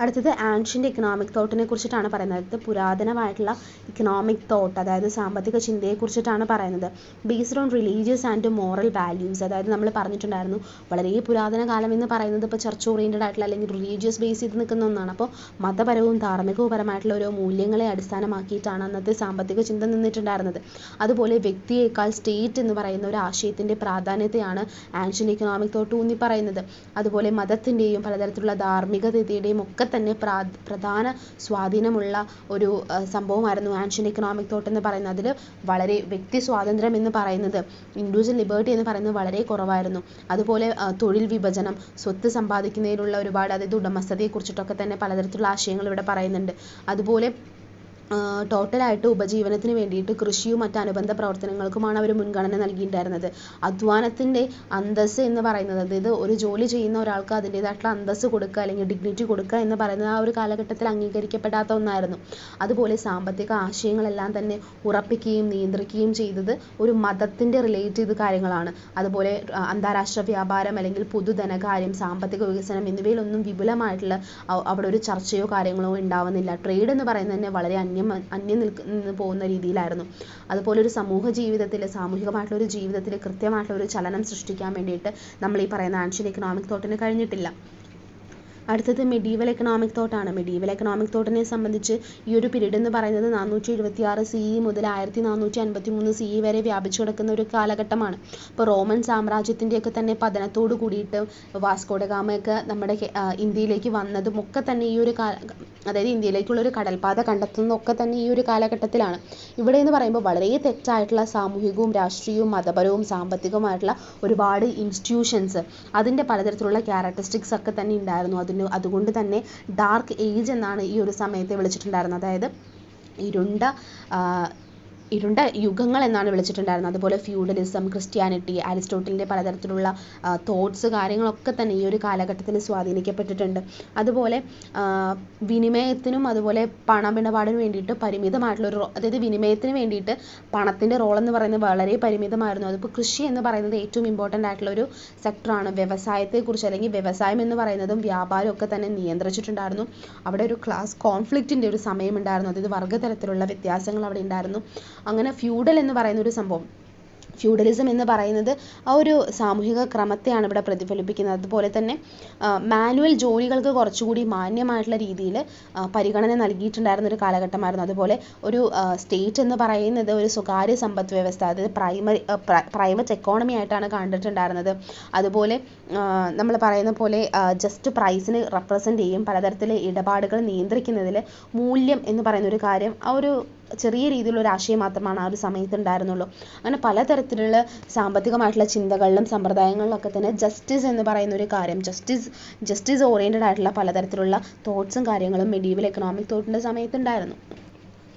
അടുത്തത് ആൻഷ്യൻ്റ് ഇക്കണോമിക് തോട്ടിനെ കുറിച്ചിട്ടാണ് പറയുന്നത്. പുരാതനമായിട്ടുള്ള ഇക്കണോമിക് തോട്ട്, അതായത് സാമ്പത്തിക ചിന്തയെക്കുറിച്ചിട്ടാണ് പറയുന്നത്. Based on religious and moral values, അതായത് നമ്മൾ പറഞ്ഞിട്ടുണ്ടായിരുന്നു വളരെ പുരാതന കാലം എന്ന് പറയുന്നത് ഇപ്പോൾ ചർച്ച് ഓറിയൻറ്റഡ് ആയിട്ടുള്ള അല്ലെങ്കിൽ റിലീജിയസ് ബേസ് ചെയ്ത് നിൽക്കുന്ന ഒന്നാണ്. അപ്പോൾ മതപരവും ധാർമ്മികവുപരമായിട്ടുള്ള ഓരോ മൂല്യങ്ങളെ അടിസ്ഥാനമാക്കിയിട്ടാണ് അന്നത്തെ സാമ്പത്തിക ചിന്ത നിന്നിട്ടുണ്ടായിരുന്നത്. അതുപോലെ വ്യക്തിയേക്കാൾ സ്റ്റേറ്റ് എന്ന് പറയുന്ന ഒരു ആശയത്തിൻ്റെ പ്രാധാന്യത്തെയാണ് ആൻഷ്യൻ്റ് ഇക്കണോമിക് തോട്ട് ഊന്നി പറയുന്നത്. അതുപോലെ മതത്തിൻ്റെയും പലതരത്തിലുള്ള ധാർമ്മികതയുടെയും ഒക്കെ തന്നെ പ്രധാന സ്വാധീനമുള്ള ഒരു സംഭവമായിരുന്നു ആൻഷ്യൻ്റ് ഇക്കണോമിക് തോട്ട് എന്ന് പറയുന്നത്. അതിൽ വളരെ വ്യക്തി സ്വാതന്ത്ര്യം എന്ന് പറയുന്നത്, ഇൻഡിവിജ്വൽ ലിബർട്ടി എന്ന് പറയുന്നത് വളരെ കുറവായിരുന്നു. അതുപോലെ തൊഴിൽ വിഭജനം, സ്വത്ത് സമ്പാദിക്കുന്നതിനുള്ള ഒരുപാട്, അതായത് ഉടമസ്ഥതയെക്കുറിച്ചിട്ടൊക്കെ തന്നെ പലതരത്തിലുള്ള ആശയങ്ങൾ ഇവിടെ പറയുന്നുണ്ട്. അതുപോലെ ടോട്ടലായിട്ട് ഉപജീവനത്തിന് വേണ്ടിയിട്ട് കൃഷിയും മറ്റ് അനുബന്ധ പ്രവർത്തനങ്ങൾക്കുമാണ് അവർ മുൻഗണന നൽകിയിട്ടുണ്ടായിരുന്നത്. അധ്വാനത്തിൻ്റെ അന്തസ്സ് എന്ന് പറയുന്നത്, അതായത് ഒരു ജോലി ചെയ്യുന്ന ഒരാൾക്ക് അതിൻ്റേതായിട്ടുള്ള അന്തസ്സ് കൊടുക്കുക അല്ലെങ്കിൽ ഡിഗ്നിറ്റി കൊടുക്കുക എന്ന് പറയുന്നത് ആ ഒരു കാലഘട്ടത്തിൽ അംഗീകരിക്കപ്പെടാത്ത ഒന്നായിരുന്നു. അതുപോലെ സാമ്പത്തിക ആശയങ്ങളെല്ലാം തന്നെ ഉറപ്പിക്കുകയും നിയന്ത്രിക്കുകയും ചെയ്തത് ഒരു മതത്തിൻ്റെ റിലേറ്റ് ചെയ്ത കാര്യങ്ങളാണ്. അതുപോലെ അന്താരാഷ്ട്ര വ്യാപാരം അല്ലെങ്കിൽ പൊതുധനകാര്യം, സാമ്പത്തിക വികസനം എന്നിവയിലൊന്നും വിപുലമായിട്ടുള്ള അവിടെ ഒരു ചർച്ചയോ കാര്യങ്ങളോ ഉണ്ടാവുന്നില്ല. ട്രേഡ് എന്ന് പറയുന്നത് തന്നെ വളരെ അന്യം നിന്ന് പോകുന്ന രീതിയിലായിരുന്നു. അതുപോലെ ഒരു സമൂഹ ജീവിതത്തിൽ, സാമൂഹികമായിട്ടുള്ള ഒരു ജീവിതത്തിൽ കൃത്യമായിട്ടുള്ള ഒരു ചലനം സൃഷ്ടിക്കാൻ വേണ്ടിയിട്ട് നമ്മൾ ഈ പറയുന്ന ആൻഷ്യൻ്റ് ഇക്കണോമിക് തോട്ടിന് കഴിഞ്ഞിട്ടില്ല. അടുത്തത് മെഡീവൽ എക്കണോമിക് തോട്ടാണ്. മെഡീവൽ എക്കണോമിക് തോട്ടിനെ സംബന്ധിച്ച് ഈ ഒരു പീരീഡ് എന്ന് പറയുന്നത് 476 CE മുതൽ 1453 CE വരെ വ്യാപിച്ചു കിടക്കുന്ന ഒരു കാലഘട്ടമാണ്. ഇപ്പോൾ റോമൻ സാമ്രാജ്യത്തിൻ്റെയൊക്കെ തന്നെ പതനത്തോട് കൂടിയിട്ട് വാസ്കോ ഡ ഗാമയൊക്കെ നമ്മുടെ ഇന്ത്യയിലേക്ക് വന്നതും ഒക്കെ തന്നെ ഈ ഒരു അതായത് ഇന്ത്യയിലേക്കുള്ളൊരു കടൽപ്പാത കണ്ടെത്തുന്നതൊക്കെ തന്നെ ഈ ഒരു കാലഘട്ടത്തിലാണ്. ഇവിടെ എന്ന് പറയുമ്പോൾ വളരെ തെറ്റായിട്ടുള്ള സാമൂഹികവും രാഷ്ട്രീയവും മതപരവും സാമ്പത്തികവുമായിട്ടുള്ള ഒരുപാട് ഇൻസ്റ്റിറ്റ്യൂഷൻസ്, അതിൻ്റെ പലതരത്തിലുള്ള ക്യാരക്ടറിസ്റ്റിക്സ് ഒക്കെ തന്നെ ഉണ്ടായിരുന്നു. അതുകൊണ്ട് തന്നെ ഡാർക്ക് ഏജ് എന്നാണ് ഈ ഒരു സമയത്തെ വിളിച്ചിട്ടുണ്ടായിരുന്നത്. അതായത് ഇരുണ്ട യുഗങ്ങൾ എന്നാണ് വിളിച്ചിട്ടുണ്ടായിരുന്നത്. അതുപോലെ ഫ്യൂഡലിസം, ക്രിസ്ത്യാനിറ്റി, അരിസ്റ്റോട്ടലിൻ്റെ പലതരത്തിലുള്ള തോട്ട്സ് കാര്യങ്ങളൊക്കെ തന്നെ ഈ ഒരു കാലഘട്ടത്തിൽ സ്വാധീനിക്കപ്പെട്ടിട്ടുണ്ട്. അതുപോലെ വിനിമയത്തിനും അതുപോലെ പണമിടപാടിന് വേണ്ടിയിട്ട് പരിമിതമായിട്ടുള്ളൊരു, അതായത് വിനിമയത്തിന് വേണ്ടിയിട്ട് പണത്തിൻ്റെ റോൾ എന്ന് പറയുന്നത് വളരെ പരിമിതമായിരുന്നു. അതിപ്പോൾ കൃഷി എന്ന് പറയുന്നത് ഏറ്റവും ഇമ്പോർട്ടൻ്റ് ആയിട്ടുള്ളൊരു സെക്ടറാണ്. വ്യവസായത്തെക്കുറിച്ച് അല്ലെങ്കിൽ വ്യവസായം എന്ന് പറയുന്നതും വ്യാപാരം ഒക്കെ തന്നെ നിയന്ത്രിച്ചിട്ടുണ്ടായിരുന്നു. അവിടെ ഒരു ക്ലാസ് കോൺഫ്ലിക്റ്റിൻ്റെ ഒരു സമയമുണ്ടായിരുന്നു. അതായത് വർഗ്ഗതരത്തിലുള്ള വ്യത്യാസങ്ങൾ അവിടെ ഉണ്ടായിരുന്നു. അങ്ങനെ ഫ്യൂഡൽ എന്ന് പറയുന്ന ഒരു സംഭവം, ഫ്യൂഡലിസം എന്ന് പറയുന്നത് ആ ഒരു സാമൂഹിക ക്രമത്തെയാണ് ഇവിടെ പ്രതിഫലിപ്പിക്കുന്നത്. അതുപോലെ തന്നെ മാനുവൽ ജോലികൾക്ക് കുറച്ചുകൂടി മാന്യമായിട്ടുള്ള രീതിയിൽ പരിഗണന നൽകിയിട്ടുണ്ടായിരുന്ന ഒരു കാലഘട്ടമായിരുന്നു. അതുപോലെ ഒരു സ്റ്റേറ്റ് എന്ന് പറയുന്നത് ഒരു സ്വകാര്യ സമ്പദ് വ്യവസ്ഥ, അതായത് പ്രൈവറ്റ് എക്കോണമി ആയിട്ടാണ് കണ്ടിട്ടുണ്ടായിരുന്നത്. അതുപോലെ നമ്മൾ പറയുന്ന പോലെ ജസ്റ്റ് പ്രൈസിന് റെപ്രസെൻ്റ് ചെയ്യും. പലതരത്തിലെ ഇടപാടുകൾ നിയന്ത്രിക്കുന്നതിൽ മൂല്യം എന്ന് പറയുന്ന ഒരു കാര്യം ആ ഒരു ചെറിയ രീതിയിലുള്ള ഒരു ആശയം മാത്രമാണ് ആ ഒരു സമയത്ത് ഉണ്ടായിരുന്നുള്ളൂ. അങ്ങനെ പലതരത്തിലുള്ള സാമ്പത്തികമായിട്ടുള്ള ചിന്തകളിലും സമ്പ്രദായങ്ങളിലൊക്കെ തന്നെ ജസ്റ്റിസ് എന്ന് പറയുന്ന ഒരു കാര്യം, ജസ്റ്റിസ് ഓറിയൻറ്റഡ് ആയിട്ടുള്ള പലതരത്തിലുള്ള തോട്ട്സും കാര്യങ്ങളും മെഡീവൽ എക്കണോമിക് തോട്ടിൻ്റെ സമയത്തുണ്ടായിരുന്നു.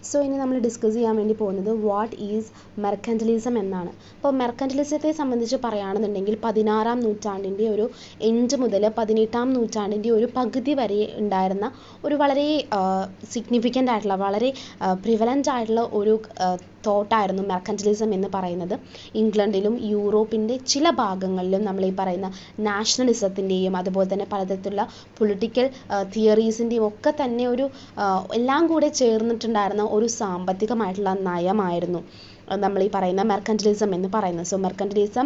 സോ ഇനി നമ്മൾ ഡിസ്കസ് ചെയ്യാൻ വേണ്ടി പോകുന്നത് വാട്ട് ഈസ് മെർക്കൻറ്റലിസം എന്നാണ്. അപ്പോൾ മെർക്കൻറ്റലിസത്തെ സംബന്ധിച്ച് പറയുകയാണെന്നുണ്ടെങ്കിൽ 16-ാം നൂറ്റാണ്ടിൻ്റെ ഒരു എൻഡ് മുതൽ 18-ാം നൂറ്റാണ്ടിൻ്റെ ഒരു പകുതി വരെ ഉണ്ടായിരുന്ന ഒരു വളരെ സിഗ്നിഫിക്കൻ്റ് ആയിട്ടുള്ള, വളരെ പ്രിവലൻ്റ് ആയിട്ടുള്ള ഒരു തോട്ടായിരുന്നു മെർക്കൻറ്റലിസം എന്ന് പറയുന്നത്. ഇംഗ്ലണ്ടിലും യൂറോപ്പിൻ്റെ ചില ഭാഗങ്ങളിലും നമ്മൾ ഈ പറയുന്ന നാഷണലിസത്തിൻ്റെയും അതുപോലെ തന്നെ പലതരത്തിലുള്ള പൊളിറ്റിക്കൽ തിയറീസിൻ്റെയും ഒക്കെ തന്നെ ഒരു എല്ലാം കൂടെ ചേർന്നിട്ടുണ്ടായിരുന്ന ഒരു സാമ്പത്തികമായിട്ടുള്ള നയമായിരുന്നു നമ്മൾ ഈ പറയുന്ന മെർക്കൻറ്റലിസം എന്ന് പറയുന്നത്. So mercantilism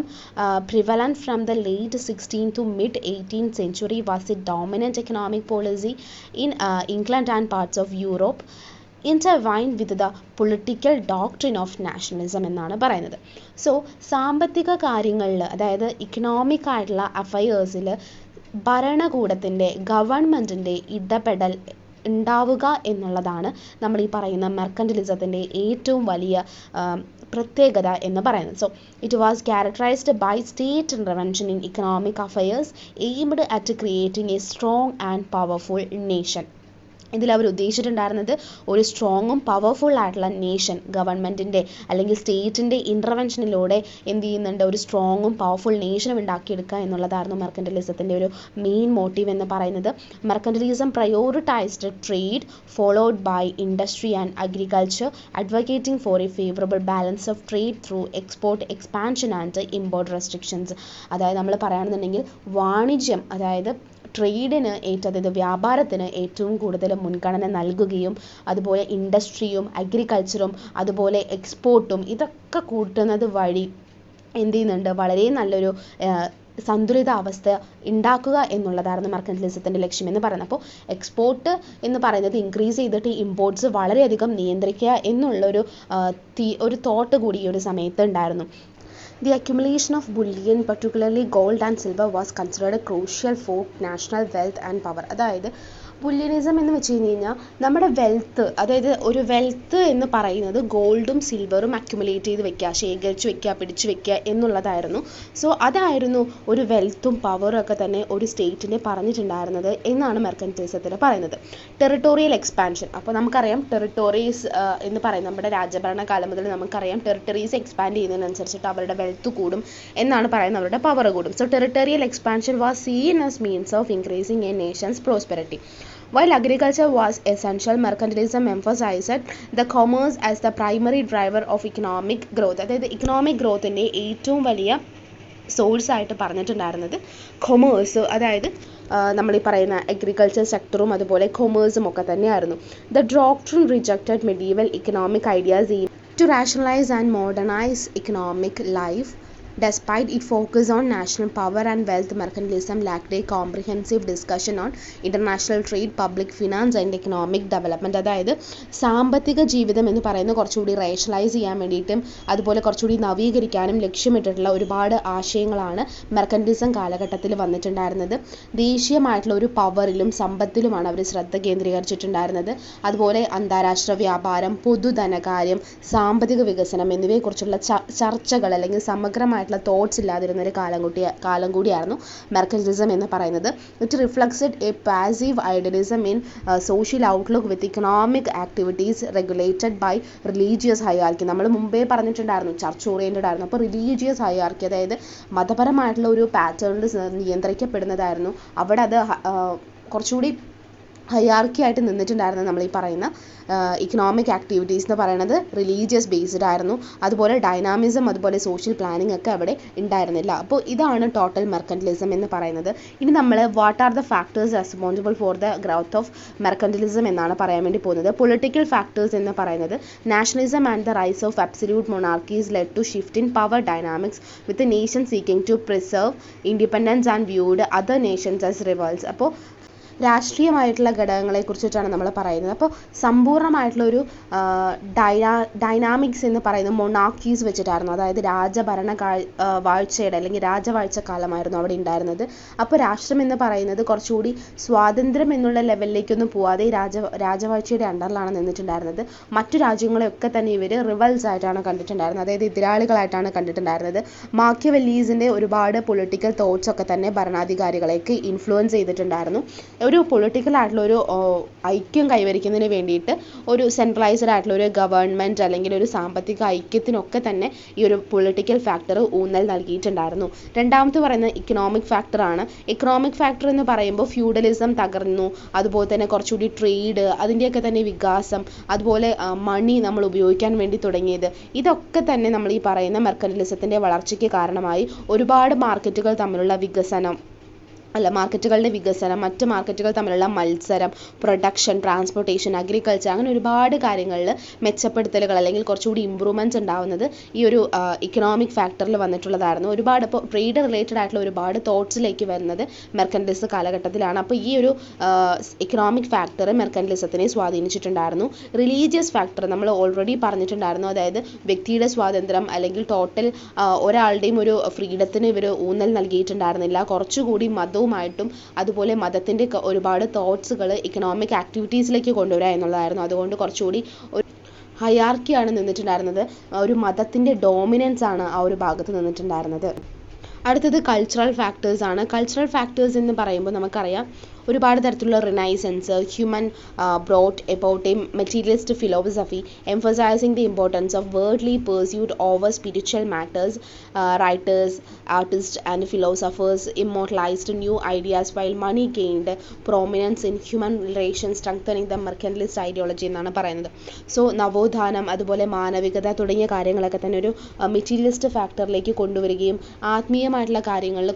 prevalent from the late 16th to mid 18th century was the dominant economic policy in England and parts of Europe, intertwined with the political doctrine of nationalism എന്നാണ് പറയുന്നത്. സോ സാമ്പത്തിക കാര്യങ്ങളിൽ, അതായത് economic ആയിട്ടുള്ള അഫയേഴ്സിൽ ഭരണകൂടത്തിൻ്റെ, ഗവൺമെൻറ്റിൻ്റെ ഇടപെടൽ ഉണ്ടാവുക എന്നുള്ളതാണ് നമ്മൾ ഈ പറയുന്ന മെർക്കൻറ്റലിസത്തിൻ്റെ ഏറ്റവും വലിയ പ്രത്യേകത എന്ന് പറയുന്നത്. So it was characterised by state intervention in economic affairs aimed at creating a strong and powerful nation. ഇതിൽ അവർ ഉദ്ദേശിച്ചിട്ടുണ്ടായിരുന്നത് ഒരു സ്ട്രോങ്ങും പവർഫുൾ ആയിട്ടുള്ള നേഷൻ, ഗവൺമെൻറ്റിൻ്റെ അല്ലെങ്കിൽ സ്റ്റേറ്റിൻ്റെ ഇൻ്റർവെൻഷനിലൂടെ എന്ത് ചെയ്യുന്നുണ്ട്, ഒരു സ്ട്രോങ്ങും പവർഫുൾ നേഷനും ഉണ്ടാക്കിയെടുക്കുക എന്നുള്ളതായിരുന്നു മെർക്കൻറ്റലിസത്തിൻ്റെ ഒരു മെയിൻ മോട്ടീവ് എന്ന് പറയുന്നത്. Mercantilism prioritised trade followed by industry and agriculture, advocating for a favourable balance of trade through export expansion and import restrictions. അതായത് നമ്മൾ പറയുകയാണെന്നുണ്ടെങ്കിൽ വാണിജ്യം, അതായത് ട്രേഡിന് അതായത് വ്യാപാരത്തിന് ഏറ്റവും കൂടുതൽ മുൻഗണന നൽകുകയും അതുപോലെ ഇൻഡസ്ട്രിയും അഗ്രികൾച്ചറും അതുപോലെ എക്സ്പോർട്ടും ഇതൊക്കെ കൂട്ടുന്നത് വഴി എന്ത് ചെയ്യുന്നുണ്ട്, വളരെ നല്ലൊരു സന്തുലിത അവസ്ഥ ഉണ്ടാക്കുക എന്നുള്ളതായിരുന്നു മെർക്കൻറ്റലിസത്തിൻ്റെ ലക്ഷ്യം എന്ന് പറയുന്നത്. അപ്പോൾ എക്സ്പോർട്ട് എന്ന് പറയുന്നത് ഇൻക്രീസ് ചെയ്തിട്ട് ഇമ്പോർട്ട്സ് വളരെയധികം നിയന്ത്രിക്കുക എന്നുള്ളൊരു തോട്ട് കൂടി ഈ ഒരു സമയത്ത് ഉണ്ടായിരുന്നു. The accumulation of bullion, particularly gold and silver, was considered crucial for national wealth and power. അതായത് ബുല്യനിസം എന്ന് വെച്ച് കഴിഞ്ഞ് കഴിഞ്ഞാൽ നമ്മുടെ വെൽത്ത്, അതായത് ഒരു വെൽത്ത് എന്ന് പറയുന്നത് ഗോൾഡും സിൽവറും അക്യുമുലേറ്റ് ചെയ്ത് വെക്കുക, ശേഖരിച്ച് വെക്കുക, പിടിച്ചു വെക്കുക എന്നുള്ളതായിരുന്നു. സോ അതായിരുന്നു ഒരു വെൽത്തും പവറും ഒക്കെ തന്നെ ഒരു സ്റ്റേറ്റിനെ പറഞ്ഞിട്ടുണ്ടായിരുന്നത് എന്നാണ് മെർക്കൻറ്റലിസത്തിൽ പറയുന്നത്. ടെറിട്ടോറിയൽ എക്സ്പാൻഷൻ, അപ്പോൾ നമുക്കറിയാം ടെറിട്ടോറീസ് എന്ന് പറയുന്നത് നമ്മുടെ രാജഭരണ കാലം മുതൽ നമുക്കറിയാം ടെറിട്ടറീസ് എക്സ്പാൻഡ് ചെയ്യുന്നതിനനുസരിച്ചിട്ട് അവരുടെ വെൽത്ത് കൂടും എന്നാണ് പറയുന്നത്, അവരുടെ പവർ കൂടും. So territorial expansion was seen as means of increasing A Nations prosperity. While agriculture was essential, mercantilism emphasized the commerce as the primary driver of economic growth. അതായത് economic ഗ്രോത്തിൻ്റെ ഏറ്റവും വലിയ source ആയിട്ട് പറഞ്ഞിട്ടുണ്ടായിരുന്നത് കൊമേഴ്സ്, അതായത് നമ്മൾ ഈ പറയുന്ന അഗ്രികൾച്ചർ സെക്ടറും അതുപോലെ കൊമേഴ്സും ഒക്കെ തന്നെയായിരുന്നു. The doctrine rejected medieval economic ideas to rationalize and modernize economic life. Despite its focus on national power and wealth, mercantilism lacked a comprehensive discussion on international trade, public finance and economic development. അതായത് സാമ്പത്തിക ജീവിതം എന്ന് പറയുന്നത് കുറച്ചുകൂടി rationalise ചെയ്യാൻ വേണ്ടിയിട്ടും അതുപോലെ കുറച്ചുകൂടി നവീകരിക്കാനും ലക്ഷ്യമിട്ടിട്ടുള്ള ഒരുപാട് ആശയങ്ങളാണ് മെർക്കൻറ്റിലിസം കാലഘട്ടത്തിൽ വന്നിട്ടുണ്ടായിരുന്നത്. ദേശീയമായിട്ടുള്ള ഒരു പവറിലും സമ്പത്തിലുമാണ് അവർ ശ്രദ്ധ കേന്ദ്രീകരിച്ചിട്ടുണ്ടായിരുന്നത്. അതുപോലെ അന്താരാഷ്ട്ര വ്യാപാരം, പൊതുധനകാര്യം, സാമ്പത്തിക വികസനം എന്നിവയെക്കുറിച്ചുള്ള ചർച്ചകൾ അല്ലെങ്കിൽ സമഗ്രമായ തോട്ട്സ് ഇല്ലാതിരുന്ന ഒരു കാലം കൂടിയായിരുന്നു മെർക്കൻറ്റിലിസം എന്ന് പറയുന്നത്. It reflected a passive idealism in social outlook with economic activities regulated by religious hierarchy. നമ്മൾ മുമ്പേ പറഞ്ഞിട്ടുണ്ടായിരുന്നു ചർച്ച് ഓറിയൻറ്റഡ് ആയിരുന്നു. അപ്പോൾ റിലീജിയസ് ഹൈറാർക്കി, അതായത് മതപരമായിട്ടുള്ള ഒരു പാറ്റേണിൽ നിയന്ത്രിക്കപ്പെടുന്നതായിരുന്നു. അവിടെ അത് കുറച്ചുകൂടി ഹൈറാർക്കി ആയിട്ട് നിന്നിട്ടുണ്ടായിരുന്നു. നമ്മൾ ഈ പറയുന്ന ഇക്കണോമിക് ആക്ടിവിറ്റീസ് എന്ന് പറയുന്നത് റിലീജിയസ് ബേസ്ഡ് ആയിരുന്നു. അതുപോലെ ഡൈനാമിസം, അതുപോലെ സോഷ്യൽ പ്ലാനിങ് ഒക്കെ അവിടെ ഉണ്ടായിരുന്നില്ല. അപ്പോൾ ഇതാണ് ടോട്ടൽ മെർക്കൻറ്റിലിസം എന്ന് പറയുന്നത്. ഇനി നമ്മൾ what are the factors responsible for the growth of mercantilism എന്നാണ് പറയാൻ വേണ്ടി പോകുന്നത്. പൊളിറ്റിക്കൽ ഫാക്ടേഴ്സ് എന്ന് പറയുന്നത് nationalism and the rise of absolute monarchies led to shift in power dynamics with nation seeking to preserve independence and viewed other nations as rivals. അപ്പോൾ രാഷ്ട്രീയമായിട്ടുള്ള ഘടകങ്ങളെ കുറിച്ചിട്ടാണ് നമ്മൾ പറയുന്നത്. അപ്പോൾ സമ്പൂർണ്ണമായിട്ടുള്ള ഒരു ഡൈനാമിക്സ് എന്ന് പറയുന്നത് മൊണാർക്കീസ് വെച്ചിട്ടായിരുന്നു. അതായത് വാഴ്ചയുടെ അല്ലെങ്കിൽ രാജവാഴ്ച കാലമായിരുന്നു അവിടെ ഉണ്ടായിരുന്നത്. അപ്പോൾ രാഷ്ട്രം എന്ന് പറയുന്നത് കുറച്ചുകൂടി സ്വാതന്ത്ര്യം എന്നുള്ള ലെവലിലേക്കൊന്നും പോവാതെ രാജവാഴ്ചയുടെ അണ്ടറിലാണ് നിന്നിട്ടുണ്ടായിരുന്നത്. മറ്റു രാജ്യങ്ങളെയൊക്കെ തന്നെ ഇവർ റിവൽസ് ആയിട്ടാണ് കണ്ടിട്ടുണ്ടായിരുന്നത്, അതായത് എതിരാളികളായിട്ടാണ് കണ്ടിട്ടുണ്ടായിരുന്നത്. മാക്കിയവെല്ലീസിൻ്റെ ഒരുപാട് പൊളിറ്റിക്കൽ തോട്ട്സ് ഒക്കെ തന്നെ ഭരണാധികാരികളേക്ക് ഇൻഫ്ലുവൻസ് ചെയ്തിട്ടുണ്ടായിരുന്നു. ഒരു പൊളിറ്റിക്കൽ ആയിട്ടുള്ള ഒരു ഐക്യം കൈവരിക്കുന്നതിന് വേണ്ടിയിട്ട് ഒരു സെൻട്രലൈസ്ഡ് ആയിട്ടുള്ള ഒരു ഗവൺമെൻറ് അല്ലെങ്കിൽ ഒരു സാമ്പത്തിക ഐക്യത്തിനൊക്കെ തന്നെ ഈ ഒരു പൊളിറ്റിക്കൽ ഫാക്ടർ ഊന്നൽ നൽകിയിട്ടുണ്ടായിരുന്നു. രണ്ടാമത്തെ പറയുന്നത് ഇക്കണോമിക് ഫാക്ടറാണ്. ഇക്കണോമിക് ഫാക്ടർ എന്ന് പറയുമ്പോൾ ഫ്യൂഡലിസം തകർന്നു, അതുപോലെ തന്നെ കുറച്ചുകൂടി ട്രേഡ്, അതിൻ്റെയൊക്കെ തന്നെ വികാസം, അതുപോലെ മണി നമ്മൾ ഉപയോഗിക്കാൻ വേണ്ടി തുടങ്ങിയത്, ഇതൊക്കെ തന്നെ നമ്മൾ ഈ പറയുന്ന മെർക്കന്റിലിസത്തിൻ്റെ വളർച്ചയ്ക്ക് കാരണമായി. ഒരുപാട് മാർക്കറ്റുകളുടെ വികസനം, മറ്റ് മാർക്കറ്റുകൾ തമ്മിലുള്ള മത്സരം, പ്രൊഡക്ഷൻ, ട്രാൻസ്പോർട്ടേഷൻ, അഗ്രികൾച്ചർ, അങ്ങനെ ഒരുപാട് കാര്യങ്ങളിൽ മെച്ചപ്പെടുത്തലുകൾ അല്ലെങ്കിൽ കുറച്ചുകൂടി ഇമ്പ്രൂവ്മെൻറ്റ്സ് ഉണ്ടാവുന്നത് ഈ ഒരു ഇക്കണോമിക് ഫാക്ടറിൽ വന്നിട്ടുള്ളതായിരുന്നു. ഒരുപാട് ഇപ്പോൾ ട്രേഡ് റിലേറ്റഡ് ആയിട്ടുള്ള ഒരുപാട് തോട്ട്സിലേക്ക് വരുന്നത് മെർക്കന്റിലിസം കാലഘട്ടത്തിലാണ്. അപ്പോൾ ഈ ഒരു ഇക്കണോമിക് ഫാക്ടർ മെർക്കന്റിലിസത്തിനെ സ്വാധീനിച്ചിട്ടുണ്ടായിരുന്നു. റിലീജിയസ് ഫാക്ടർ നമ്മൾ ഓൾറെഡി പറഞ്ഞിട്ടുണ്ടായിരുന്നു, അതായത് വ്യക്തിയുടെ സ്വാതന്ത്ര്യം അല്ലെങ്കിൽ ടോട്ടൽ ഒരാളുടെയും ഒരു ഫ്രീഡത്തിന് ഇവർ ഊന്നൽ നൽകിയിട്ടുണ്ടായിരുന്നില്ല. കുറച്ചുകൂടി മതവുമായിട്ടും അതുപോലെ മതത്തിൻ്റെ ഒരുപാട് തോട്ട്സുകൾ ഇക്കണോമിക് ആക്ടിവിറ്റീസിലേക്ക് കൊണ്ടുവരിക എന്നുള്ളതായിരുന്നു. അതുകൊണ്ട് കുറച്ചുകൂടി ഒരു ഹൈറാർക്കിയാണ് നിന്നിട്ടുണ്ടായിരുന്നത്, ഒരു മതത്തിൻ്റെ ഡോമിനൻസ് ആണ് ആ ഒരു ഭാഗത്ത് നിന്നിട്ടുണ്ടായിരുന്നത്. അടുത്തത് കൾച്ചറൽ ഫാക്ടേഴ്സ് ആണ്. കൾച്ചറൽ ഫാക്ടേഴ്സ് എന്ന് പറയുമ്പോൾ നമുക്കറിയാം ഒരുപാട് തരത്തിലുള്ള renaissance, human brought about A materialist philosophy emphasising the importance of worldly pursuit over spiritual matters. Writers, artist and philosophers immortalized new ideas while money gained prominence in human relations, strengthening the mercantilist ideology എന്നാണ് പറയുന്നത്. So നവോത്ഥാനം, അതുപോലെ മാനവികത തുടങ്ങിയ കാര്യങ്ങളൊക്കെ തന്നെ ഒരു materialist ഫാക്ടറിലേക്ക് കൊണ്ടുവരികയും ആത്മീയമായിട്ടുള്ള കാര്യങ്ങളിൽ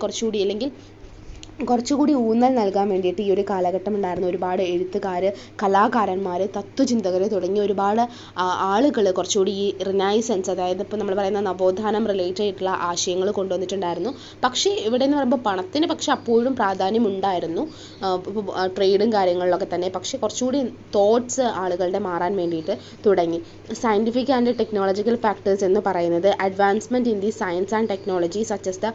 കുറച്ചുകൂടി ഊന്നൽ നൽകാൻ വേണ്ടിയിട്ട് ഈ ഒരു കാലഘട്ടം ഉണ്ടായിരുന്ന ഒരുപാട് എഴുത്തുകാർ, കലാകാരന്മാർ, തത്വചിന്തകർ തുടങ്ങിയ ഒരുപാട് ആളുകൾ കുറച്ചുകൂടി ഈ റിനൈസൻസ്, അതായത് ഇപ്പോൾ നമ്മൾ പറയുന്ന നവോത്ഥാനം റിലേറ്റഡ് ആയിട്ടുള്ള ആശയങ്ങൾ കൊണ്ടുവന്നിട്ടുണ്ടായിരുന്നു. പക്ഷേ ഇവിടെ എന്ന് പറയുമ്പോൾ പണത്തിന് പക്ഷേ അപ്പോഴും പ്രാധാന്യം ഉണ്ടായിരുന്നു ട്രേഡും കാര്യങ്ങളിലൊക്കെ തന്നെ. പക്ഷേ കുറച്ചുകൂടി തോട്ട്സ് ആളുകളുടെ മാറാൻ വേണ്ടിയിട്ട് തുടങ്ങി. സയൻറ്റിഫിക് ആൻഡ് ടെക്നോളജിക്കൽ ഫാക്ടേഴ്സ് എന്ന് പറയുന്നത് advancement in the science and technology such as the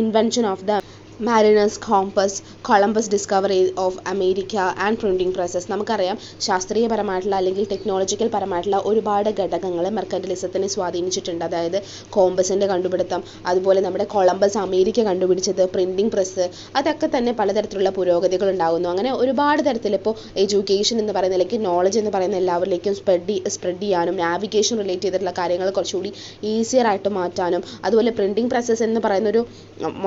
invention of the mariner's compass, Columbus discovery of America and printing presses. നമുക്കറിയാം ശാസ്ത്രീയപരമായിട്ടുള്ള അല്ലെങ്കിൽ ടെക്നോളജിക്കൽ പരമായിട്ടുള്ള ഒരുപാട് ഘടകങ്ങൾ മെർക്കന്റിലിസത്തിനെ സ്വാധീനിച്ചിട്ടുണ്ട്. അതായത് കോമ്പസിൻ്റെ കണ്ടുപിടുത്തം, അതുപോലെ നമ്മുടെ കൊളംബസ് അമേരിക്ക കണ്ടുപിടിച്ചത്, പ്രിൻറ്റിംഗ് പ്രസ്, അതൊക്കെ തന്നെ പലതരത്തിലുള്ള പുരോഗതികൾ ഉണ്ടാകുന്നു. അങ്ങനെ ഒരുപാട് തരത്തിൽ ഇപ്പോൾ എഡ്യൂക്കേഷൻ എന്ന് പറയുന്ന അല്ലെങ്കിൽ നോളജ് എന്ന് പറയുന്ന എല്ലാവരിലേക്കും സ്പ്രെഡ് ചെയ്യാനും നാവിഗേഷൻ റിലേറ്റ് ചെയ്തിട്ടുള്ള കാര്യങ്ങൾ കുറച്ചുകൂടി ഈസിയർ ആയിട്ട് മാറ്റാനും, അതുപോലെ പ്രിൻറ്റിംഗ് പ്രസ്സസ് എന്ന് പറയുന്ന ഒരു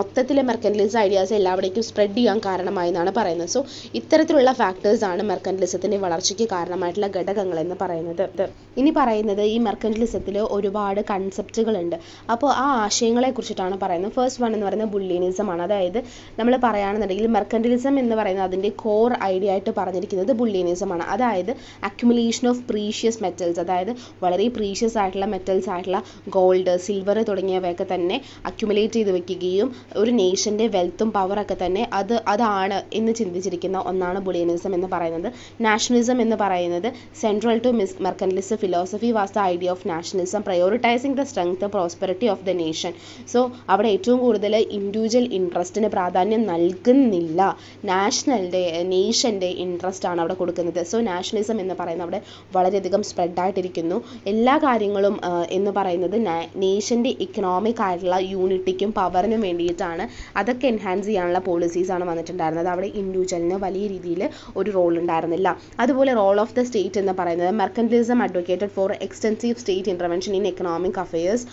മൊത്തത്തിലെ മെർക്കന്റിലിസം ഐഡിയാസ് എല്ലാവിടേക്കും സ്പ്രെഡ് ചെയ്യാൻ കാരണമായി എന്നാണ് പറയുന്നത്. സോ ഇത്തരത്തിലുള്ള ഫാക്ടേഴ്സാണ് മെർക്കന്റിലിസത്തിൻ്റെ വളർച്ചയ്ക്ക് കാരണമായിട്ടുള്ള ഘടകങ്ങൾ എന്ന് പറയുന്നത്. ഇനി പറയുന്നത് ഈ മെർക്കന്റിലിസത്തിൽ ഒരുപാട് കൺസെപ്റ്റുകളുണ്ട്. അപ്പോൾ ആ ആശയങ്ങളെ കുറിച്ചിട്ടാണ് പറയുന്നത്. ഫസ്റ്റ് വൺ എന്ന് പറയുന്നത് ബുള്ളിയനിസം ആണ്. അതായത് നമ്മൾ പറയുകയാണെന്നുണ്ടെങ്കിൽ മെർക്കന്റിലിസം എന്ന് പറയുന്നത് അതിൻ്റെ കോർ ഐഡിയ ആയിട്ട് പറഞ്ഞിരിക്കുന്നത് ബുള്ളിയനിസം ആണ്. അതായത് അക്യുമുലേഷൻ ഓഫ് പ്രീഷ്യസ് മെറ്റൽസ്, അതായത് വളരെ പ്രീഷ്യസ് ആയിട്ടുള്ള മെറ്റൽസ് ആയിട്ടുള്ള ഗോൾഡ്, സിൽവർ തുടങ്ങിയവയൊക്കെ തന്നെ അക്യുമുലേറ്റ് ചെയ്ത് വെക്കുകയും ഒരു നേഷൻ്റെ വെൽത്തും പവറൊക്കെ തന്നെ അതാണ് എന്ന് ചിന്തിച്ചിരിക്കുന്ന ഒന്നാണ് ബുള്ളിയനിസം എന്ന് പറയുന്നത്. നാഷണലിസം എന്ന് പറയുന്നത് central to mercantilist philosophy was the idea of nationalism prioritising the strength prosperity of the nation. So അവിടെ ഏറ്റവും കൂടുതൽ ഇൻഡിവിജ്വൽ ഇൻട്രസ്റ്റിന് പ്രാധാന്യം നൽകുന്നില്ല, നേഷൻ്റെ ഇൻട്രസ്റ്റ് ആണ് അവിടെ കൊടുക്കുന്നത്. സോ നാഷണലിസം എന്ന് പറയുന്നത് അവിടെ വളരെയധികം സ്പ്രെഡായിട്ടിരിക്കുന്നു. എല്ലാ കാര്യങ്ങളും എന്ന് പറയുന്നത് നേഷൻ്റെ ഇക്കണോമിക് ആയിട്ടുള്ള യൂണിറ്റിക്കും പവറിനും വേണ്ടിയിട്ടാണ്. അതൊക്കെ എൻഹാൻസ് ചെയ്യാനുള്ള പോളിസീസാണ് വന്നിട്ടുണ്ടായിരുന്നത്. അവിടെ ഇൻഡിവിജ്വലിന് വലിയ രീതിയിൽ ഒരു റോൾ ഉണ്ടായിരുന്നില്ല. അതുപോലെ റോൾ ഓഫ് ദ സ്റ്റേറ്റ് എന്ന് പറയുന്നത് mercantilism advocated for extensive state intervention in economic affairs,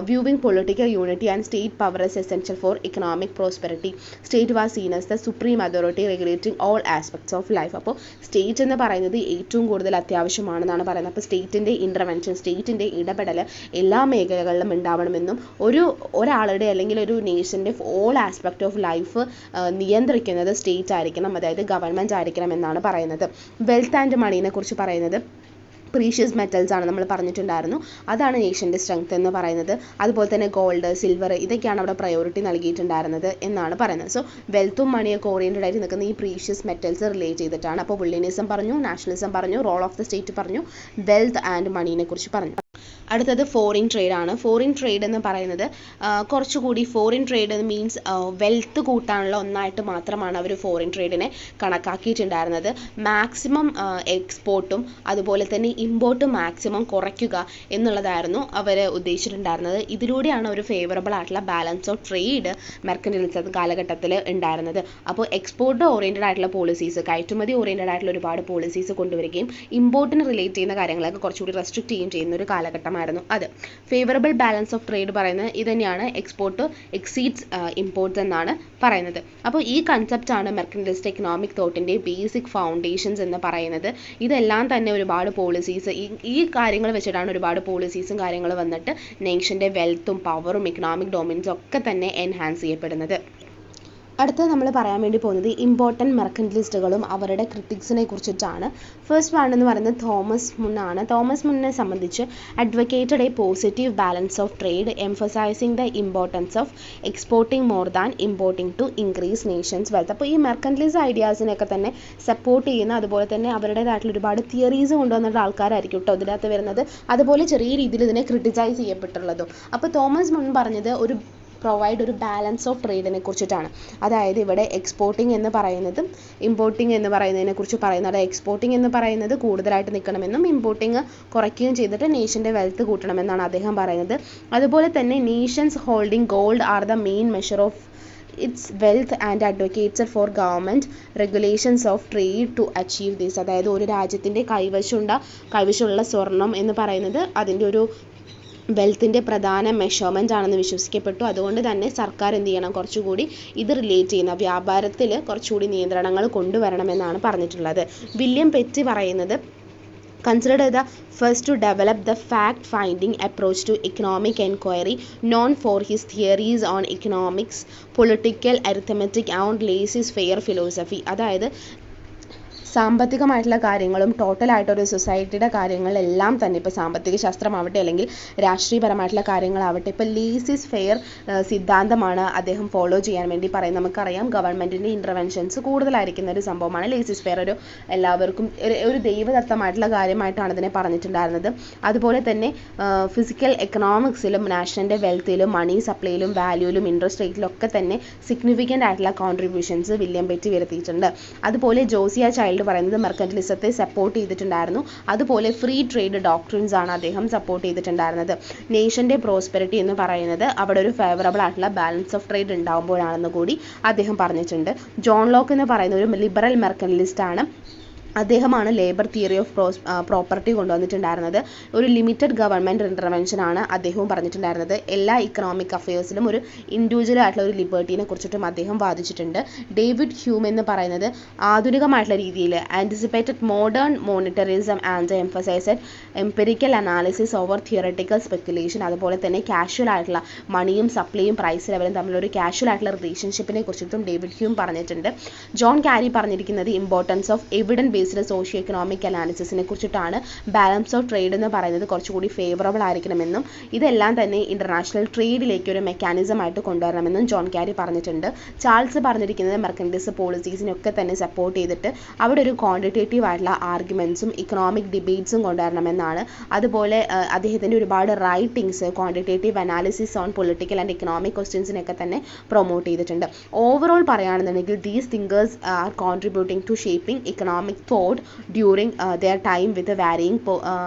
viewing political unity and state power is essential for economic prosperity. State was seen as the supreme authority regulating all aspects of life. അപ്പോൾ state എന്ന് പറയുന്നത് ഏറ്റവും കൂടുതൽ അത്യാവശ്യമാണെന്നാണ് പറയുന്നത്. അപ്പോൾ സ്റ്റേറ്റിൻ്റെ intervention, സ്റ്റേറ്റിൻ്റെ ഇടപെടൽ എല്ലാ മേഖലകളിലും ഉണ്ടാവണമെന്നും ഒരാളുടെ അല്ലെങ്കിൽ ഒരു നേഷൻ്റെ ഓൾ ആസ്പെക്ട് ഓഫ് ലൈഫ് നിയന്ത്രിക്കുന്നത് സ്റ്റേറ്റ് ആയിരിക്കണം, അതായത് ഗവൺമെൻറ് ആയിരിക്കണം എന്നാണ് പറയുന്നത്. വെൽത്ത് ആൻഡ് മണീനെ കുറിച്ച് പറയുന്നത് പ്രീഷ്യസ് മെറ്റൽസ് ആണ് നമ്മൾ പറഞ്ഞിട്ടുണ്ടായിരുന്നു, അതാണ് നേഷൻ്റെ സ്ട്രെങ്ത് എന്ന് പറയുന്നത്. അതുപോലെ തന്നെ ഗോൾഡ്, സിൽവർ ഇതൊക്കെയാണ് അവിടെ പ്രയോറിറ്റി നൽകിയിട്ടുണ്ടായിരുന്നത് എന്നാണ് പറയുന്നത്. സോ വെൽത്തും മണിയൊക്കെ ഓറിയൻറ്റഡ് ആയിട്ട് നിൽക്കുന്ന ഈ പ്രീഷ്യസ് മെറ്റൽസ് റിലേറ്റ് ചെയ്തിട്ടാണ്. അപ്പോൾ വില്ലിനിസം പറഞ്ഞു, നാഷണലിസം പറഞ്ഞു, റോൾ ഓഫ് ദ സ്റ്റേറ്റ് പറഞ്ഞു, വെൽത്ത് ആൻഡ് മണീനെ കുറിച്ച് പറഞ്ഞു. അടുത്തത് ഫോറിൻ ട്രേഡ് ആണ്. ഫോറിൻ ട്രേഡ് എന്ന് പറയുന്നത് കുറച്ചുകൂടി ഫോറിൻ ട്രേഡ് മീൻസ് വെൽത്ത് കൂട്ടാനുള്ള ഒന്നായിട്ട് മാത്രമാണ് അവർ ഫോറിൻ ട്രേഡിനെ കണക്കാക്കിയിട്ടുണ്ടായിരുന്നത്. മാക്സിമം എക്സ്പോർട്ടും അതുപോലെ തന്നെ ഇമ്പോർട്ടും മാക്സിമം കുറയ്ക്കുക എന്നുള്ളതായിരുന്നു അവർ ഉദ്ദേശിച്ചിട്ടുണ്ടായിരുന്നത്. ഇതിലൂടെയാണ് ഒരു ഫേവറബിൾ ആയിട്ടുള്ള ബാലൻസ് ഓഫ് ട്രേഡ് മെർക്കന്റിലിസം കാലഘട്ടത്തിൽ ഉണ്ടായിരുന്നത്. അപ്പോൾ എക്സ്പോർട്ട് ഓറിയൻറ്റഡ് ആയിട്ടുള്ള പോളിസീസ്, കയറ്റുമതി ഓറിയൻറ്റഡ് ആയിട്ടുള്ള ഒരുപാട് പോളിസീസ് കൊണ്ടുവരികയും ഇമ്പോർട്ടിന് റിലേറ്റ് ചെയ്യുന്ന കാര്യങ്ങളൊക്കെ കുറച്ചുകൂടി റെസ്ട്രിക്റ്റ് ചെയ്യുകയും ചെയ്യുന്ന ഒരു കാലഘട്ടമായിരുന്നു അത്. ഫേവറബിൾ ബാലൻസ് ഓഫ് ട്രേഡ് പറയുന്നത് ഇത് തന്നെയാണ്, എക്സ്പോർട്ട് എക്സീഡ്സ് ഇമ്പോർട്ട്സ് എന്നാണ് പറയുന്നത്. അപ്പോൾ ഈ കൺസെപ്റ്റാണ് മെർക്കന്റിലിസ്റ്റ് എക്കണോമിക് തോട്ടിൻ്റെ ബേസിക് ഫൗണ്ടേഷൻസ് എന്ന് പറയുന്നത്. ഇതെല്ലാം തന്നെ ഒരുപാട് പോളിസീസ്, ഈ കാര്യങ്ങൾ വെച്ചിട്ടാണ് ഒരുപാട് പോളിസീസും കാര്യങ്ങളും വന്നിട്ട് നേഷൻ്റെ വെൽത്തും പവറും എക്കണോമിക് ഡൊമിനൻസും ഒക്കെ തന്നെ എൻഹാൻസ് ചെയ്യപ്പെടുന്നത്. അടുത്തത് നമ്മൾ പറയാൻ വേണ്ടി പോകുന്നത് ഇമ്പോർട്ടൻറ്റ് മെർക്കന്റിലിസ്റ്റുകളും അവരുടെ ക്രിറ്റിക്സിനെ കുറിച്ചിട്ടാണ്. ഫസ്റ്റ് വൺ എന്ന് പറയുന്നത് തോമസ് മുൻ ആണ്. തോമസ് മുന്നിനെ സംബന്ധിച്ച് advocated a positive balance of trade emphasising the importance of exporting more than importing to increase nation's wealth. അപ്പോൾ ഈ മെർക്കന്റിലിസം ഐഡിയാസിനെയൊക്കെ തന്നെ സപ്പോർട്ട് ചെയ്യുന്ന, അതുപോലെ തന്നെ അവരുടേതായിട്ടുള്ള ഒരുപാട് തിയറീസ് കൊണ്ടുവന്നിട്ട് ആൾക്കാരായിരിക്കും കേട്ടോ ഇതിനകത്ത് വരുന്നത്. അതുപോലെ ചെറിയ രീതിയിൽ ഇതിനെ ക്രിട്ടിസൈസ് ചെയ്യപ്പെട്ടുള്ളതും. അപ്പോൾ തോമസ് മുൻ പറഞ്ഞത് ഒരു ബാലൻസ് ഓഫ് ട്രേഡിനെ കുറിച്ചിട്ടാണ്. അതായത് ഇവിടെ എക്സ്പോർട്ടിംഗ് എന്ന് പറയുന്നതും ഇമ്പോർട്ടിംഗ് എന്ന് പറയുന്നതിനെ കുറിച്ച് പറയുന്നത്. എക്സ്പോർട്ടിംഗ് എന്ന് പറയുന്നത് കൂടുതലായിട്ട് നിൽക്കണമെന്നും ഇമ്പോർട്ടിംഗ് കുറയ്ക്കുകയും ചെയ്തിട്ട് നേഷൻ്റെ വെൽത്ത് കൂട്ടണമെന്നാണ് അദ്ദേഹം പറയുന്നത്. അതുപോലെ തന്നെ nations holding gold are the main measure of its wealth and advocates for government regulations of trade to achieve this. അതായത് ഒരു രാജ്യത്തിൻ്റെ കൈവശമുള്ള സ്വർണം എന്ന് പറയുന്നത് അതിൻ്റെ ഒരു വെൽത്തിൻ്റെ പ്രധാന മെഷർമെൻ്റ് ആണെന്ന് വിശ്വസിക്കപ്പെട്ടു. അതുകൊണ്ട് തന്നെ സർക്കാർ എന്ത് ചെയ്യണം, കുറച്ചുകൂടി ഇത് റിലേറ്റ് ചെയ്യുന്ന വ്യാപാരത്തിൽ കുറച്ചുകൂടി നിയന്ത്രണങ്ങൾ കൊണ്ടുവരണമെന്നാണ് പറഞ്ഞിട്ടുള്ളത്. വില്യം പെറ്റി പറയുന്നത് considered the first to develop the fact-finding approach to economic inquiry, known for his theories on economics, political arithmetic and laissez-faire philosophy. അതായത് സാമ്പത്തികമായിട്ടുള്ള കാര്യങ്ങളും ടോട്ടലായിട്ടൊരു സൊസൈറ്റിയുടെ കാര്യങ്ങളെല്ലാം തന്നെ, ഇപ്പോൾ സാമ്പത്തിക ശാസ്ത്രമാവട്ടെ അല്ലെങ്കിൽ രാഷ്ട്രീയപരമായിട്ടുള്ള കാര്യങ്ങളാവട്ടെ, ഇപ്പോൾ ലേസിസ് ഫെയർ സിദ്ധാന്തമാണ് അദ്ദേഹം ഫോളോ ചെയ്യാൻ വേണ്ടി പറയുന്നത്. നമുക്കറിയാം ഗവൺമെൻറ്റിൻ്റെ ഇൻ്റർവെൻഷൻസ് കൂടുതലായിരിക്കുന്ന ഒരു സംഭവമാണ് ലേസിസ് ഫെയർ. എല്ലാവർക്കും ഒരു ദൈവദത്തമായിട്ടുള്ള കാര്യമായിട്ടാണ് ഇതിനെ പറഞ്ഞിട്ടുണ്ടായിരുന്നത്. അതുപോലെ തന്നെ ഫിസിക്കൽ എക്കണോമിക്സിലും നാഷണലിൻ്റെ വെൽത്തിലും മണി സപ്ലൈയിലും വാല്യൂയിലും ഇൻട്രസ്റ്റ് റേറ്റിലും ഒക്കെ തന്നെ സിഗ്നിഫിക്കൻ്റ് ആയിട്ടുള്ള കോൺട്രിബ്യൂഷൻസ് വില്യം പെറ്റി വരുത്തിയിട്ടുണ്ട്. അതുപോലെ ജോസിയ ചൈൽഡ് പറയുന്നത് മെർക്കന്റിലിസത്തെ സപ്പോർട്ട് ചെയ്തിട്ടുണ്ടായിരുന്നു. അതുപോലെ ഫ്രീ ട്രേഡ് ഡോക്ട്രിൻസ് ആണ് അദ്ദേഹം സപ്പോർട്ട് ചെയ്തിട്ടുണ്ടായിരുന്നത്. നേഷൻ്റെ പ്രോസ്പെരിറ്റി എന്ന് പറയുന്നത് അവിടെ ഒരു ഫേവറബിൾ ആയിട്ടുള്ള ബാലൻസ് ഓഫ് ട്രേഡ് ഉണ്ടാകുമ്പോഴാണെന്ന് കൂടി അദ്ദേഹം പറഞ്ഞിട്ടുണ്ട്. ജോൺ ലോക്ക് എന്ന് പറയുന്ന ഒരു ലിബറൽ മെർക്കന്റിലിസ്റ്റ് ആണ്. അദ്ദേഹമാണ് ലേബർ തിയറി ഓഫ് പ്രോപ്പർട്ടി കൊണ്ടുവന്നിട്ടുണ്ടായിരുന്നത്. ഒരു ലിമിറ്റഡ് ഗവൺമെൻറ് ഇൻ്റർവെൻഷനാണ് അദ്ദേഹവും പറഞ്ഞിട്ടുണ്ടായിരുന്നത്. എല്ലാ ഇക്കണോമിക് അഫയേഴ്സിലും ഒരു ഇൻഡിവിജ്വൽ ആയിട്ടുള്ള ഒരു ലിബർട്ടീനെ കുറിച്ചിട്ടും അദ്ദേഹം വാദിച്ചിട്ടുണ്ട്. ഡേവിഡ് ഹ്യൂം എന്ന് പറയുന്നത് ആധുനികമായിട്ടുള്ള രീതിയിൽ anticipated modern monetarism and emphasised empirical analysis over theoretical speculation. അതുപോലെ തന്നെ കാഷ്വൽ ആയിട്ടുള്ള മണിയും സപ്ലൈയും പ്രൈസ് ലെവലും തമ്മിലൊരു കാഷ്വൽ ആയിട്ടുള്ള റിലേഷൻഷിപ്പിനെ കുറിച്ചിട്ടും ഡേവിഡ് ഹ്യൂം പറഞ്ഞിട്ടുണ്ട്. ജോൺ കാരി പറഞ്ഞിരിക്കുന്നത് importance of evidence socio economic അനാലിസിസിനെ കുറിച്ചിട്ടാണ്. ബാലൻസ് ഓഫ് ട്രേഡ് എന്ന് പറയുന്നത് കുറച്ചുകൂടി ഫേവറബിൾ ആയിരിക്കണമെന്നും ഇതെല്ലാം തന്നെ ഇൻ്റർനാഷണൽ ട്രേഡിലേക്ക് ഒരു മെക്കാനിസം ആയിട്ട് കൊണ്ടുവരണമെന്നും ജോൺ കാരി പറഞ്ഞിട്ടുണ്ട്. ചാൾസ് പറഞ്ഞിരിക്കുന്നത് മെർക്കന്റിലിസ്റ്റ് പോളിസീസിനൊക്കെ തന്നെ സപ്പോർട്ട് ചെയ്തിട്ട് അവിടെ ഒരു ക്വാണ്ടിറ്റേറ്റീവ് ആയിട്ടുള്ള ആർഗ്യുമെൻറ്റ്സും ഇക്കണോമിക് ഡിബേറ്റ്സും കൊണ്ടുവരണമെന്നാണ്. അതുപോലെ അദ്ദേഹത്തിൻ്റെ ഒരുപാട് writings quantitative analysis on political and economic ക്വസ്റ്റ്യൻസിനൊക്കെ തന്നെ പ്രൊമോട്ട് ചെയ്തിട്ടുണ്ട്. ഓവറോൾ പറയുകയാണെന്നുണ്ടെങ്കിൽ these thinkers are contributing to shaping economic thought during their time with the varying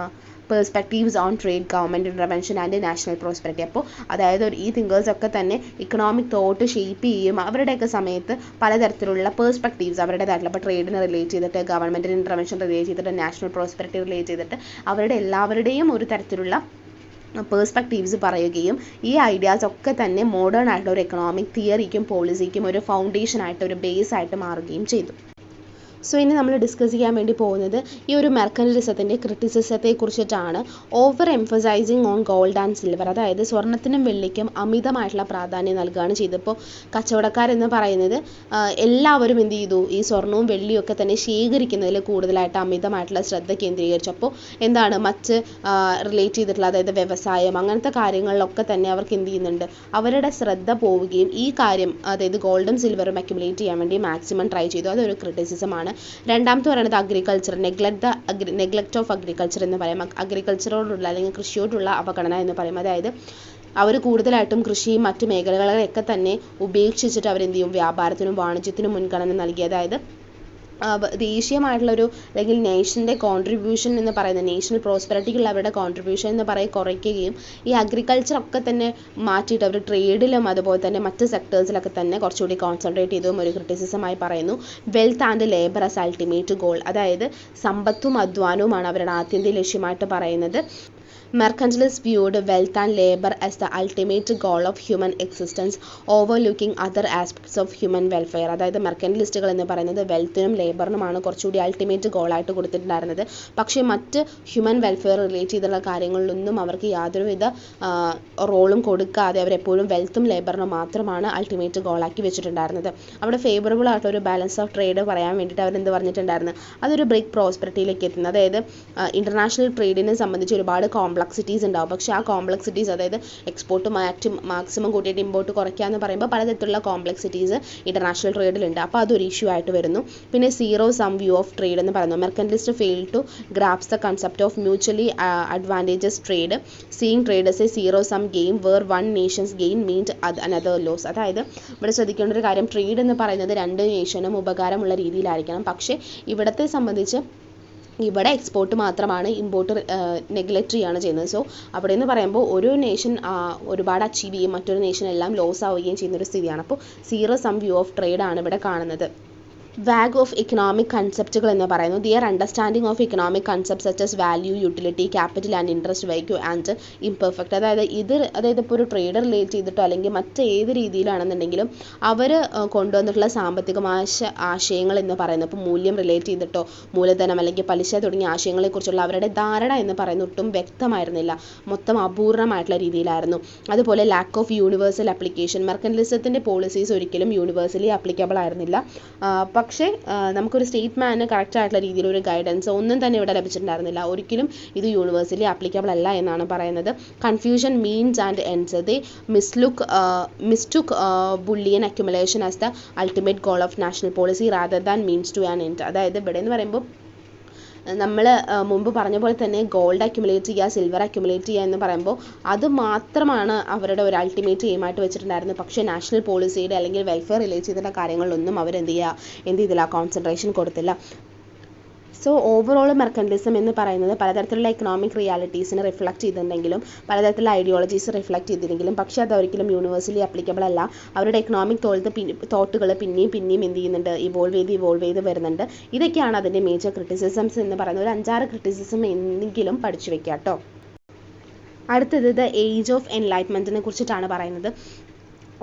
perspectives on trade, government intervention and national prosperity. അപ്പോൾ അതായത് ഈ തിങ്കേഴ്സൊക്കെ തന്നെ economic thought shape ചെയ്യും. അവരുടെയൊക്കെ സമയത്ത് പലതരത്തിലുള്ള പേഴ്സ്പെക്റ്റീവ്സ് അവരുടേതായിട്ടുള്ള, ഇപ്പോൾ ട്രേഡിനെ റിലേറ്റ് ചെയ്തിട്ട്, ഗവൺമെൻറ് ഇൻ്റർവെൻഷൻ റിലേറ്റ് ചെയ്തിട്ട്, നാഷണൽ പ്രോസ്പെരിറ്റി റിലേറ്റ് ചെയ്തിട്ട് അവരുടെ എല്ലാവരുടെയും ഒരു തരത്തിലുള്ള പേഴ്സ്പെക്റ്റീവ്സ് പറയുകയും ഈ ഐഡിയാസ് ഒക്കെ തന്നെ മോഡേൺ ആയിട്ടുള്ള ഒരു എക്കണോമിക് തിയറിക്കും പോളിസിക്കും ഒരു ഫൗണ്ടേഷൻ ആയിട്ട്, ഒരു ബേസ് ആയിട്ട് മാറുകയും ചെയ്തു. സോ ഇനി നമ്മൾ ഡിസ്കസ് ചെയ്യാൻ വേണ്ടി പോകുന്നത് ഈ ഒരു മെർക്കന്റിലിസത്തിൻ്റെ ക്രിറ്റിസിസത്തെ കുറിച്ചിട്ടാണ്. Over emphasising on gold and silver, അതായത് സ്വർണ്ണത്തിനും വെള്ളിക്കും അമിതമായിട്ടുള്ള പ്രാധാന്യം നൽകുകയാണ് ചെയ്തപ്പോൾ കച്ചവടക്കാരെന്ന് പറയുന്നത് എല്ലാവരും എന്ത് ചെയ്തു, ഈ സ്വർണ്ണവും വെള്ളിയും ഒക്കെ തന്നെ ശേഖരിക്കുന്നതിൽ കൂടുതലായിട്ട് അമിതമായിട്ടുള്ള ശ്രദ്ധ കേന്ദ്രീകരിച്ചു. അപ്പോൾ എന്താണ് മറ്റ് റിലേറ്റ് ചെയ്തിട്ടുള്ള, അതായത് വ്യവസായം അങ്ങനത്തെ കാര്യങ്ങളിലൊക്കെ തന്നെ അവർക്ക് എന്ത് ചെയ്യുന്നുണ്ട്, അവരുടെ ശ്രദ്ധ പോവുകയും ഈ കാര്യം, അതായത് ഗോൾഡും സിൽവറും അക്യുമുലേറ്റ് ചെയ്യാൻ വേണ്ടി മാക്സിമം ട്രൈ ചെയ്തു. അതൊരു ക്രിറ്റിസിസമാണ്. രണ്ടാമത്തെ പറയുന്നത് അഗ്രികൾച്ചർ, നെഗ്ലക്റ്റ് ഓഫ് അഗ്രികൾച്ചർ എന്ന് പറയും. അഗ്രികൾച്ചറോടുള്ള അല്ലെങ്കിൽ കൃഷിയോടുള്ള അവഗണന എന്ന് പറയും. അതായത് അവർ കൂടുതലായിട്ടും കൃഷിയും മറ്റു മേഖലകളെയൊക്കെ തന്നെ ഉപേക്ഷിച്ചിട്ട് അവരെന്ത് ചെയ്യും, വ്യാപാരത്തിനും വാണിജ്യത്തിനും മുൻഗണന നൽകി. അതായത് ദേശീയമായിട്ടുള്ളൊരു അല്ലെങ്കിൽ നേഷൻ്റെ കോൺട്രിബ്യൂഷൻ എന്ന് പറയുന്നത്, നേഷണൽ പ്രോസ്പെറിറ്റിക്കുള്ള അവരുടെ കോൺട്രിബ്യൂഷൻ എന്ന് കുറയ്ക്കുകയും ഈ അഗ്രികൾച്ചറൊക്കെ തന്നെ മാറ്റിയിട്ട് അവർ ട്രേഡിലും അതുപോലെ തന്നെ മറ്റ് സെക്ടേഴ്സിലൊക്കെ തന്നെ കുറച്ചുകൂടി കോൺസെൻട്രേറ്റ് ചെയ്തതും ഒരു ക്രിറ്റിസിസമായി പറയുന്നു. Wealth and labour as ultimate goal, അതായത് സമ്പത്തും അധ്വാനവുമാണ് അവരുടെ ആത്യന്തിക ലക്ഷ്യമായിട്ട് പറയുന്നത്. Mercantilists viewed wealth and labor as the ultimate goal of human existence, overlooking other aspects of human welfare. അതായത് മെർക്കന്റിലിസ്റ്റുകൾ എന്ന് പറയുന്നത് വെൽത്തിനും ലേബറിനുമാണ് കുറച്ചുകൂടി അൾട്ടിമേറ്റ് ഗോളായിട്ട് കൊടുത്തിട്ടുണ്ടായിരുന്നത്. പക്ഷേ മറ്റ് ഹ്യൂമൻ വെൽഫെയർ റിലേറ്റ് ചെയ്തിട്ടുള്ള കാര്യങ്ങളിലൊന്നും അവർക്ക് യാതൊരുവിധ റോളും കൊടുക്കാതെ അവരെപ്പോഴും വെൽത്തും ലേബറിനും മാത്രമാണ് അൾട്ടിമേറ്റ് ഗോളാക്കി വെച്ചിട്ടുണ്ടായിരുന്നത്. അവിടെ ഫേവറബിൾ ആയിട്ടുള്ള ഒരു ബാലൻസ് ഓഫ് ട്രേഡ് പറയാൻ വേണ്ടിയിട്ട് അവരെന്ത് പറഞ്ഞിട്ടുണ്ടായിരുന്നു, അതൊരു ബ്രേക്ക് പ്രോസ്പെറിറ്റിയിലേക്ക് എത്തുന്നത്. അതായത് ഇൻ്റർനാഷണൽ ട്രേഡിനെ സംബന്ധിച്ച് ഒരുപാട് കോംപ്ലക്സിറ്റീസ് ഉണ്ടാവും. പക്ഷേ ആ കോംപ്ലക്സിറ്റീസ്, അതായത് എക്സ്പോർട്ട് മാക്സിമം കൂട്ടിയിട്ട് ഇമ്പോർട്ട് കുറയ്ക്കുക എന്ന് പറയുമ്പോൾ പലതരത്തിലുള്ള കോംപ്ലക്സിറ്റീസ് ഇൻ്റർനാഷണൽ ട്രേഡിലുണ്ട്. അപ്പോൾ അതൊരു ഇഷ്യൂ ആയിട്ട് വരുന്നു. പിന്നെ zero sum view of trade എന്ന് പറയുന്നു. Mercantilist fail to grasp the concept of mutually advantages trade, seeing trade as a zero sum game where one nations gain meant another loss. അതായത് ഇവിടെ ശ്രദ്ധിക്കേണ്ട ഒരു കാര്യം, ട്രേഡ് എന്ന് പറയുന്നത് രണ്ട് നേഷനും ഉപകാരമുള്ള രീതിയിലായിരിക്കണം. പക്ഷേ ഇവിടത്തെ സംബന്ധിച്ച് ഇവിടെ എക്സ്പോർട്ട് മാത്രമാണ്, ഇമ്പോർട്ട് നെഗ്ലക്റ്റ് ചെയ്യുകയാണ് ചെയ്യുന്നത്. സോ അവിടെ എന്ന് പറയുമ്പോൾ ഒരു നേഷൻ ഒരുപാട് അച്ചീവ് ചെയ്യും, മറ്റൊരു നേഷൻ എല്ലാം ലോസ് ആവുകയും ചെയ്യുന്നൊരു സ്ഥിതിയാണ്. അപ്പോൾ zero sum view of trade ആണ് ഇവിടെ കാണുന്നത്. വാഗ് ഓഫ് ഇക്കണോമിക് കൺസെപ്റ്റുകൾ എന്ന് പറയുന്നു. Their understanding of economic concept such as value, utility, capital and interest vague and imperfect. അതായത് ഇപ്പോൾ ഒരു ട്രേഡ് റിലേറ്റ് ചെയ്തിട്ടോ അല്ലെങ്കിൽ മറ്റേത് രീതിയിലാണെന്നുണ്ടെങ്കിലും അവർ കൊണ്ടുവന്നിട്ടുള്ള സാമ്പത്തികമായ ആശയങ്ങൾ എന്ന് പറയുന്നത്, ഇപ്പോൾ മൂല്യം റിലേറ്റ് ചെയ്തിട്ടോ മൂലധനം അല്ലെങ്കിൽ പലിശ തുടങ്ങിയ ആശയങ്ങളെക്കുറിച്ചുള്ള അവരുടെ ധാരണ എന്ന് പറയുന്നത് ഒട്ടും വ്യക്തമായിരുന്നില്ല, മൊത്തം അപൂർണമായിട്ടുള്ള രീതിയിലായിരുന്നു. അതുപോലെ ലാക്ക് ഓഫ് യൂണിവേഴ്സൽ അപ്ലിക്കേഷൻ, മെർക്കന്റിലിസത്തിൻ്റെ പോളിസീസ് ഒരിക്കലും യൂണിവേഴ്സലി അപ്ലിക്കബിൾ ആയിരുന്നില്ല. പക്ഷേ നമുക്കൊരു സ്റ്റേറ്റ്മാന് കറക്റ്റ് ആയിട്ടുള്ള രീതിയിൽ ഒരു ഗൈഡൻസ് ഒന്നും തന്നെ ഇവിടെ ലഭിച്ചിട്ടുണ്ടായിരുന്നില്ല. ഒരിക്കലും ഇത് യൂണിവേഴ്സലി ആപ്ലിക്കബിൾ അല്ല എന്നാണ് പറയുന്നത്. Confusion means and ends, they mistook bullion accumulation as the ultimate goal of national policy rather than means to an end. അതായത് ഇവിടെ എന്ന് പറയുമ്പോൾ നമ്മൾ മുമ്പ് പറഞ്ഞ പോലെ തന്നെ ഗോൾഡ് അക്യുമുലേറ്റ് ചെയ്യുക, സിൽവർ അക്യുമുലേറ്റ് ചെയ്യുക എന്ന് പറയുമ്പോൾ അത് മാത്രമാണ് അവരുടെ ഒരു അൾട്ടിമേറ്റ് എയിമായിട്ട് വെച്ചിട്ടുണ്ടായിരുന്നത്. പക്ഷേ നാഷണൽ പോളിസിയുടെ അല്ലെങ്കിൽ വെൽഫെയർ റിലേറ്റ് ചെയ്തിട്ടുള്ള കാര്യങ്ങളിലൊന്നും എന്ത് ചെയ്തില്ല, കോൺസെൻട്രേഷൻ കൊടുത്തില്ല. സോ ഓവറോൾ മെർക്കന്റിലിസം എന്ന് പറയുന്നത് പലതരത്തിലുള്ള എക്കണോമിക് റിയാലിറ്റീസിനെ റിഫ്ലക്റ്റ് ചെയ്തിട്ടുണ്ടെങ്കിലും പലതരത്തിലുള്ള ഐഡിയോളജീസ് റിഫ്ലക്റ്റ് ചെയ്തിട്ടുണ്ടെങ്കിലും പക്ഷേ അതൊരിക്കലും യൂണിവേഴ്സലി ആപ്ലിക്കബിൾ അല്ല. അവരുടെ എക്കണോമിക് തോട്ടുകൾ പിന്നെയും എന്ത് ചെയ്യുന്നുണ്ട്, ഇവോൾവ് ചെയ്ത് വരുന്നുണ്ട്. ഇതൊക്കെയാണ് അതിൻ്റെ മേജർ ക്രിറ്റിസിസംസ് എന്ന് പറയുന്നത്. ഒരു 5-6 ക്രിറ്റിസിസം എന്നെങ്കിലും പഠിച്ചു വെക്കുക കേട്ടോ. അടുത്തത് ദ ഏജ് ഓഫ് എൻലൈറ്റ്മെൻറ്റിനെ കുറിച്ചിട്ടാണ് പറയുന്നത്.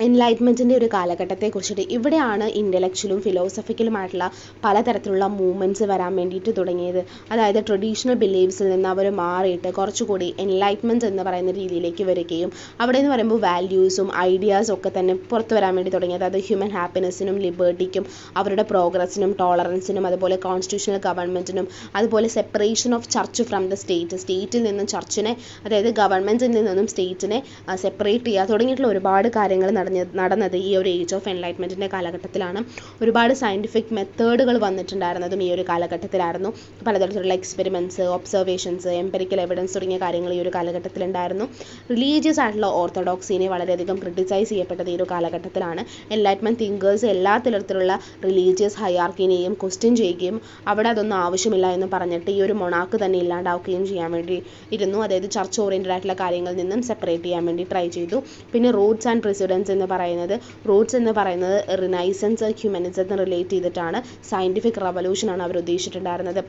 എൻലൈറ്റ്മെൻറ്റിൻ്റെ ഒരു കാലഘട്ടത്തെ കുറിച്ചിട്ട് ഇവിടെയാണ് ഇൻ്റലക്ച്വലും ഫിലോസഫിക്കലുമായിട്ടുള്ള പലതരത്തിലുള്ള മൂവ്മെൻറ്റ്സ് വരാൻ വേണ്ടിയിട്ട് തുടങ്ങിയത്. അതായത് ട്രഡീഷണൽ ബിലീവ്സിൽ നിന്ന് അവർ മാറിയിട്ട് കുറച്ചുകൂടി എൻലൈറ്റ്മെൻറ്റ് എന്ന് പറയുന്ന രീതിയിലേക്ക് വരികയും അവിടെ എന്ന് പറയുമ്പോൾ വാല്യൂസും ഐഡിയാസും ഒക്കെ തന്നെ പുറത്തു വരാൻ വേണ്ടി തുടങ്ങിയത്. അത് ഹ്യൂമൻ ഹാപ്പിനെസ്സിനും ലിബർട്ടിക്കും അവരുടെ പ്രോഗ്രസ്സിനും ടോളറൻസിനും അതുപോലെ കോൺസ്റ്റിറ്റ്യൂഷണൽ ഗവൺമെൻറ്റിനും അതുപോലെ separation of church from the സ്റ്റേറ്റിൽ നിന്നും ചർച്ചിനെ, അതായത് ഗവൺമെൻറ്റിൽ നിന്നും സ്റ്റേറ്റിനെ സെപ്പറേറ്റ് ചെയ്യുക തുടങ്ങിയിട്ടുള്ള ഒരുപാട് കാര്യങ്ങൾ നടന്നത് ഈ ഒരു ഏജ് ഓഫ് എൻലൈറ്റ്മെൻറ്റിൻ്റെ കാലഘട്ടത്തിലാണ്. ഒരുപാട് സയൻറ്റിഫിക് മെത്തേഡുകൾ വന്നിട്ടുണ്ടായിരുന്നതും ഈ ഒരു കാലഘട്ടത്തിലായിരുന്നു. പലതരത്തിലുള്ള എക്സ്പെരിമെൻറ്റ്സ്, ഒബ്സർവേഷൻസ്, എംപെറിക്കൽ എവിഡൻസ് തുടങ്ങിയ കാര്യങ്ങൾ ഈ ഒരു കാലഘട്ടത്തിലുണ്ടായിരുന്നു. റിലീജിയസ് ആയിട്ടുള്ള ഓർത്തഡോക്സിനെ വളരെയധികം ക്രിട്ടിസൈസ് ചെയ്യപ്പെട്ടത് ഈ ഒരു കാലഘട്ടത്തിലാണ്. എൻലൈറ്റ്മെൻറ്റ് തിങ്കേഴ്സ് എല്ലാ തരത്തിലുള്ള റിലീജിയസ് ഹൈയാർക്കിനെയും ക്വസ്റ്റ്യൻ ചെയ്യുകയും അവിടെ അതൊന്നും ആവശ്യമില്ല എന്ന് പറഞ്ഞിട്ട് ഈ ഒരു മൊണാർക്ക് തന്നെ ഇല്ലാണ്ടാക്കുകയും ചെയ്യാൻ വേണ്ടി ഇരുന്നു. അതായത് ചർച്ച് ഓറിയൻറ്റഡ് ആയിട്ടുള്ള കാര്യങ്ങളിൽ നിന്നും സെപ്പറേറ്റ് ചെയ്യാൻ വേണ്ടി ട്രൈ ചെയ്തു. പിന്നെ റൂട്ട്സ് ആൻഡ് പ്രസിഡൻസ് എന്ന് പറയുന്നത് റിനൈസൻസ് ഹ്യൂമനിസത്തിന് റിലേറ്റ് ചെയ്തിട്ടാണ്. സയൻറ്റിഫിക് റവല്യൂഷനാണ് അവർ ഉദ്ദേശിച്ചിട്ടുണ്ടായിരുന്നത്.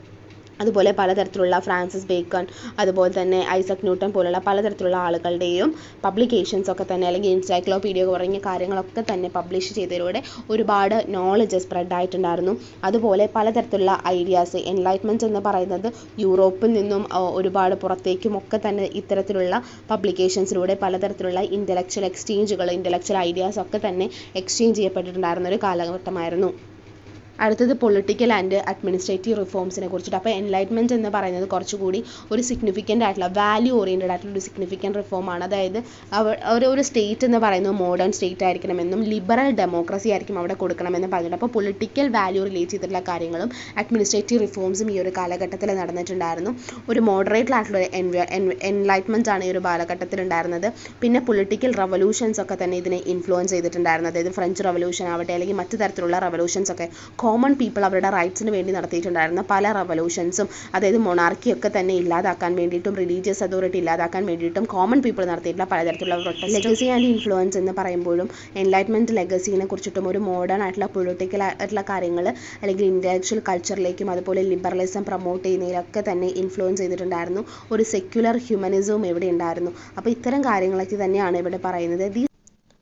അതുപോലെ പലതരത്തിലുള്ള ഫ്രാൻസിസ് ബേക്കൺ, അതുപോലെ തന്നെ ഐസക് ന്യൂട്ടൺ പോലുള്ള പലതരത്തിലുള്ള ആളുകളുടെയും പബ്ലിക്കേഷൻസ് ഒക്കെ തന്നെ, അല്ലെങ്കിൽ എൻസൈക്ലോപീഡിയ തുടങ്ങിയ കാര്യങ്ങളൊക്കെ തന്നെ പബ്ലിഷ് ചെയ്തതിലൂടെ ഒരുപാട് നോളജ് സ്പ്രെഡ് ആയിട്ടുണ്ടായിരുന്നു. അതുപോലെ പലതരത്തിലുള്ള ഐഡിയാസ്, എൻലൈറ്റ്മെൻറ്റ് എന്ന് പറയുന്നത് യൂറോപ്പിൽ നിന്നും ഒരുപാട് പുറത്തേക്കും ഒക്കെ തന്നെ ഇത്തരത്തിലുള്ള പബ്ലിക്കേഷൻസിലൂടെ പലതരത്തിലുള്ള ഇൻ്റലക്ച്വൽ ഐഡിയാസ് ഒക്കെ തന്നെ എക്സ്ചേഞ്ച് ചെയ്യപ്പെട്ടിട്ടുണ്ടായിരുന്ന ഒരു കാലഘട്ടമായിരുന്നു. അടുത്തത് പൊളിറ്റിക്കൽ ആൻഡ് അഡ്മിനിസ്ട്രേറ്റീവ് റിഫോംസിനെ കുറിച്ചിട്ട്. അപ്പോൾ എൻലൈറ്റ്മെൻറ്റ് എന്ന് പറയുന്നത് കുറച്ചുകൂടി ഒരു സിഗ്നിഫിക്കൻ്റ് ആയിട്ടുള്ള വാല്യൂ ഓറിയൻറ്റഡ് ആയിട്ടുള്ള ഒരു സിഗ്നിഫിക്കൻ്റ് റിഫോമാണ്. അതായത് ഒരു സ്റ്റേറ്റ് എന്ന് പറയുന്നത് മോഡേൺ സ്റ്റേറ്റ് ആയിരിക്കണമെന്നും ലിബറൽ ഡെമോക്രസി ആയിരിക്കും അവിടെ കൊടുക്കണമെന്ന് പറഞ്ഞിട്ട്. അപ്പോൾ പൊളിറ്റിക്കൽ വാല്യൂ റിലേറ്റ് ചെയ്തിട്ടുള്ള കാര്യങ്ങളും അഡ്മിനിസ്ട്രേറ്റീവ് റിഫോംസും ഈ ഒരു കാലഘട്ടത്തിൽ നടന്നിട്ടുണ്ടായിരുന്നു. ഒരു മോഡറേറ്റ് ആയിട്ടുള്ള എൻലൈറ്റ്മെൻറ്റ് ആണ് ഈ ഒരു കാലഘട്ടത്തിൽ ഉണ്ടായിരുന്നത്. പിന്നെ പൊളിറ്റിക്കൽ റവല്യൂഷൻസ് ഒക്കെ തന്നെ ഇതിനെ ഇൻഫ്ലുവൻസ് ചെയ്തിട്ടുണ്ടായിരുന്നു. അതായത് ഫ്രഞ്ച് റവല്യൂഷൻ ആവട്ടെ, അല്ലെങ്കിൽ മറ്റു തരത്തിലുള്ള റവല്യൂഷൻസ് ഒക്കെ കോമൺ പീപ്പിൾ അവരുടെ റൈറ്റ്സിന് വേണ്ടി നടത്തിയിട്ടുണ്ടായിരുന്ന പല റവല്യൂഷൻസും, അതായത് മൊണാർക്കിയൊക്കെ തന്നെ ഇല്ലാതാക്കാൻ വേണ്ടിയിട്ടും റിലീജിയസ് അതോറിറ്റി ഇല്ലാതാക്കാൻ വേണ്ടിയിട്ടും കോമൺ പീപ്പിൾ നടത്തിയിട്ടുള്ള പലതരത്തിലുള്ള പ്രൊട്ടസ്റ്റ്. ലെഗസി ആൻഡ് ഇൻഫ്ലുവൻസ് എന്ന് പറയുമ്പോഴും എൻലൈറ്റ്മെൻറ്റ് ലെഗസിനെ കുറിച്ചിട്ടും ഒരു മോഡേൺ ആയിട്ടുള്ള പൊളിറ്റിക്കൽ ആയിട്ടുള്ള കാര്യങ്ങൾ അല്ലെങ്കിൽ ഇൻ്റലക്ച്വൽ കൾച്ചറിലേക്കും അതുപോലെ ലിബറലിസം പ്രൊമോട്ട് ചെയ്യുന്നതിലൊക്കെ തന്നെ ഇൻഫ്ലുവൻസ് ചെയ്തിട്ടുണ്ടായിരുന്നു. ഒരു സെക്യുലർ ഹ്യൂമനിസവും ഇവിടെ ഉണ്ടായിരുന്നു. അപ്പോൾ ഇത്തരം കാര്യങ്ങളൊക്കെ തന്നെയാണ് ഇവിടെ പറയുന്നത്.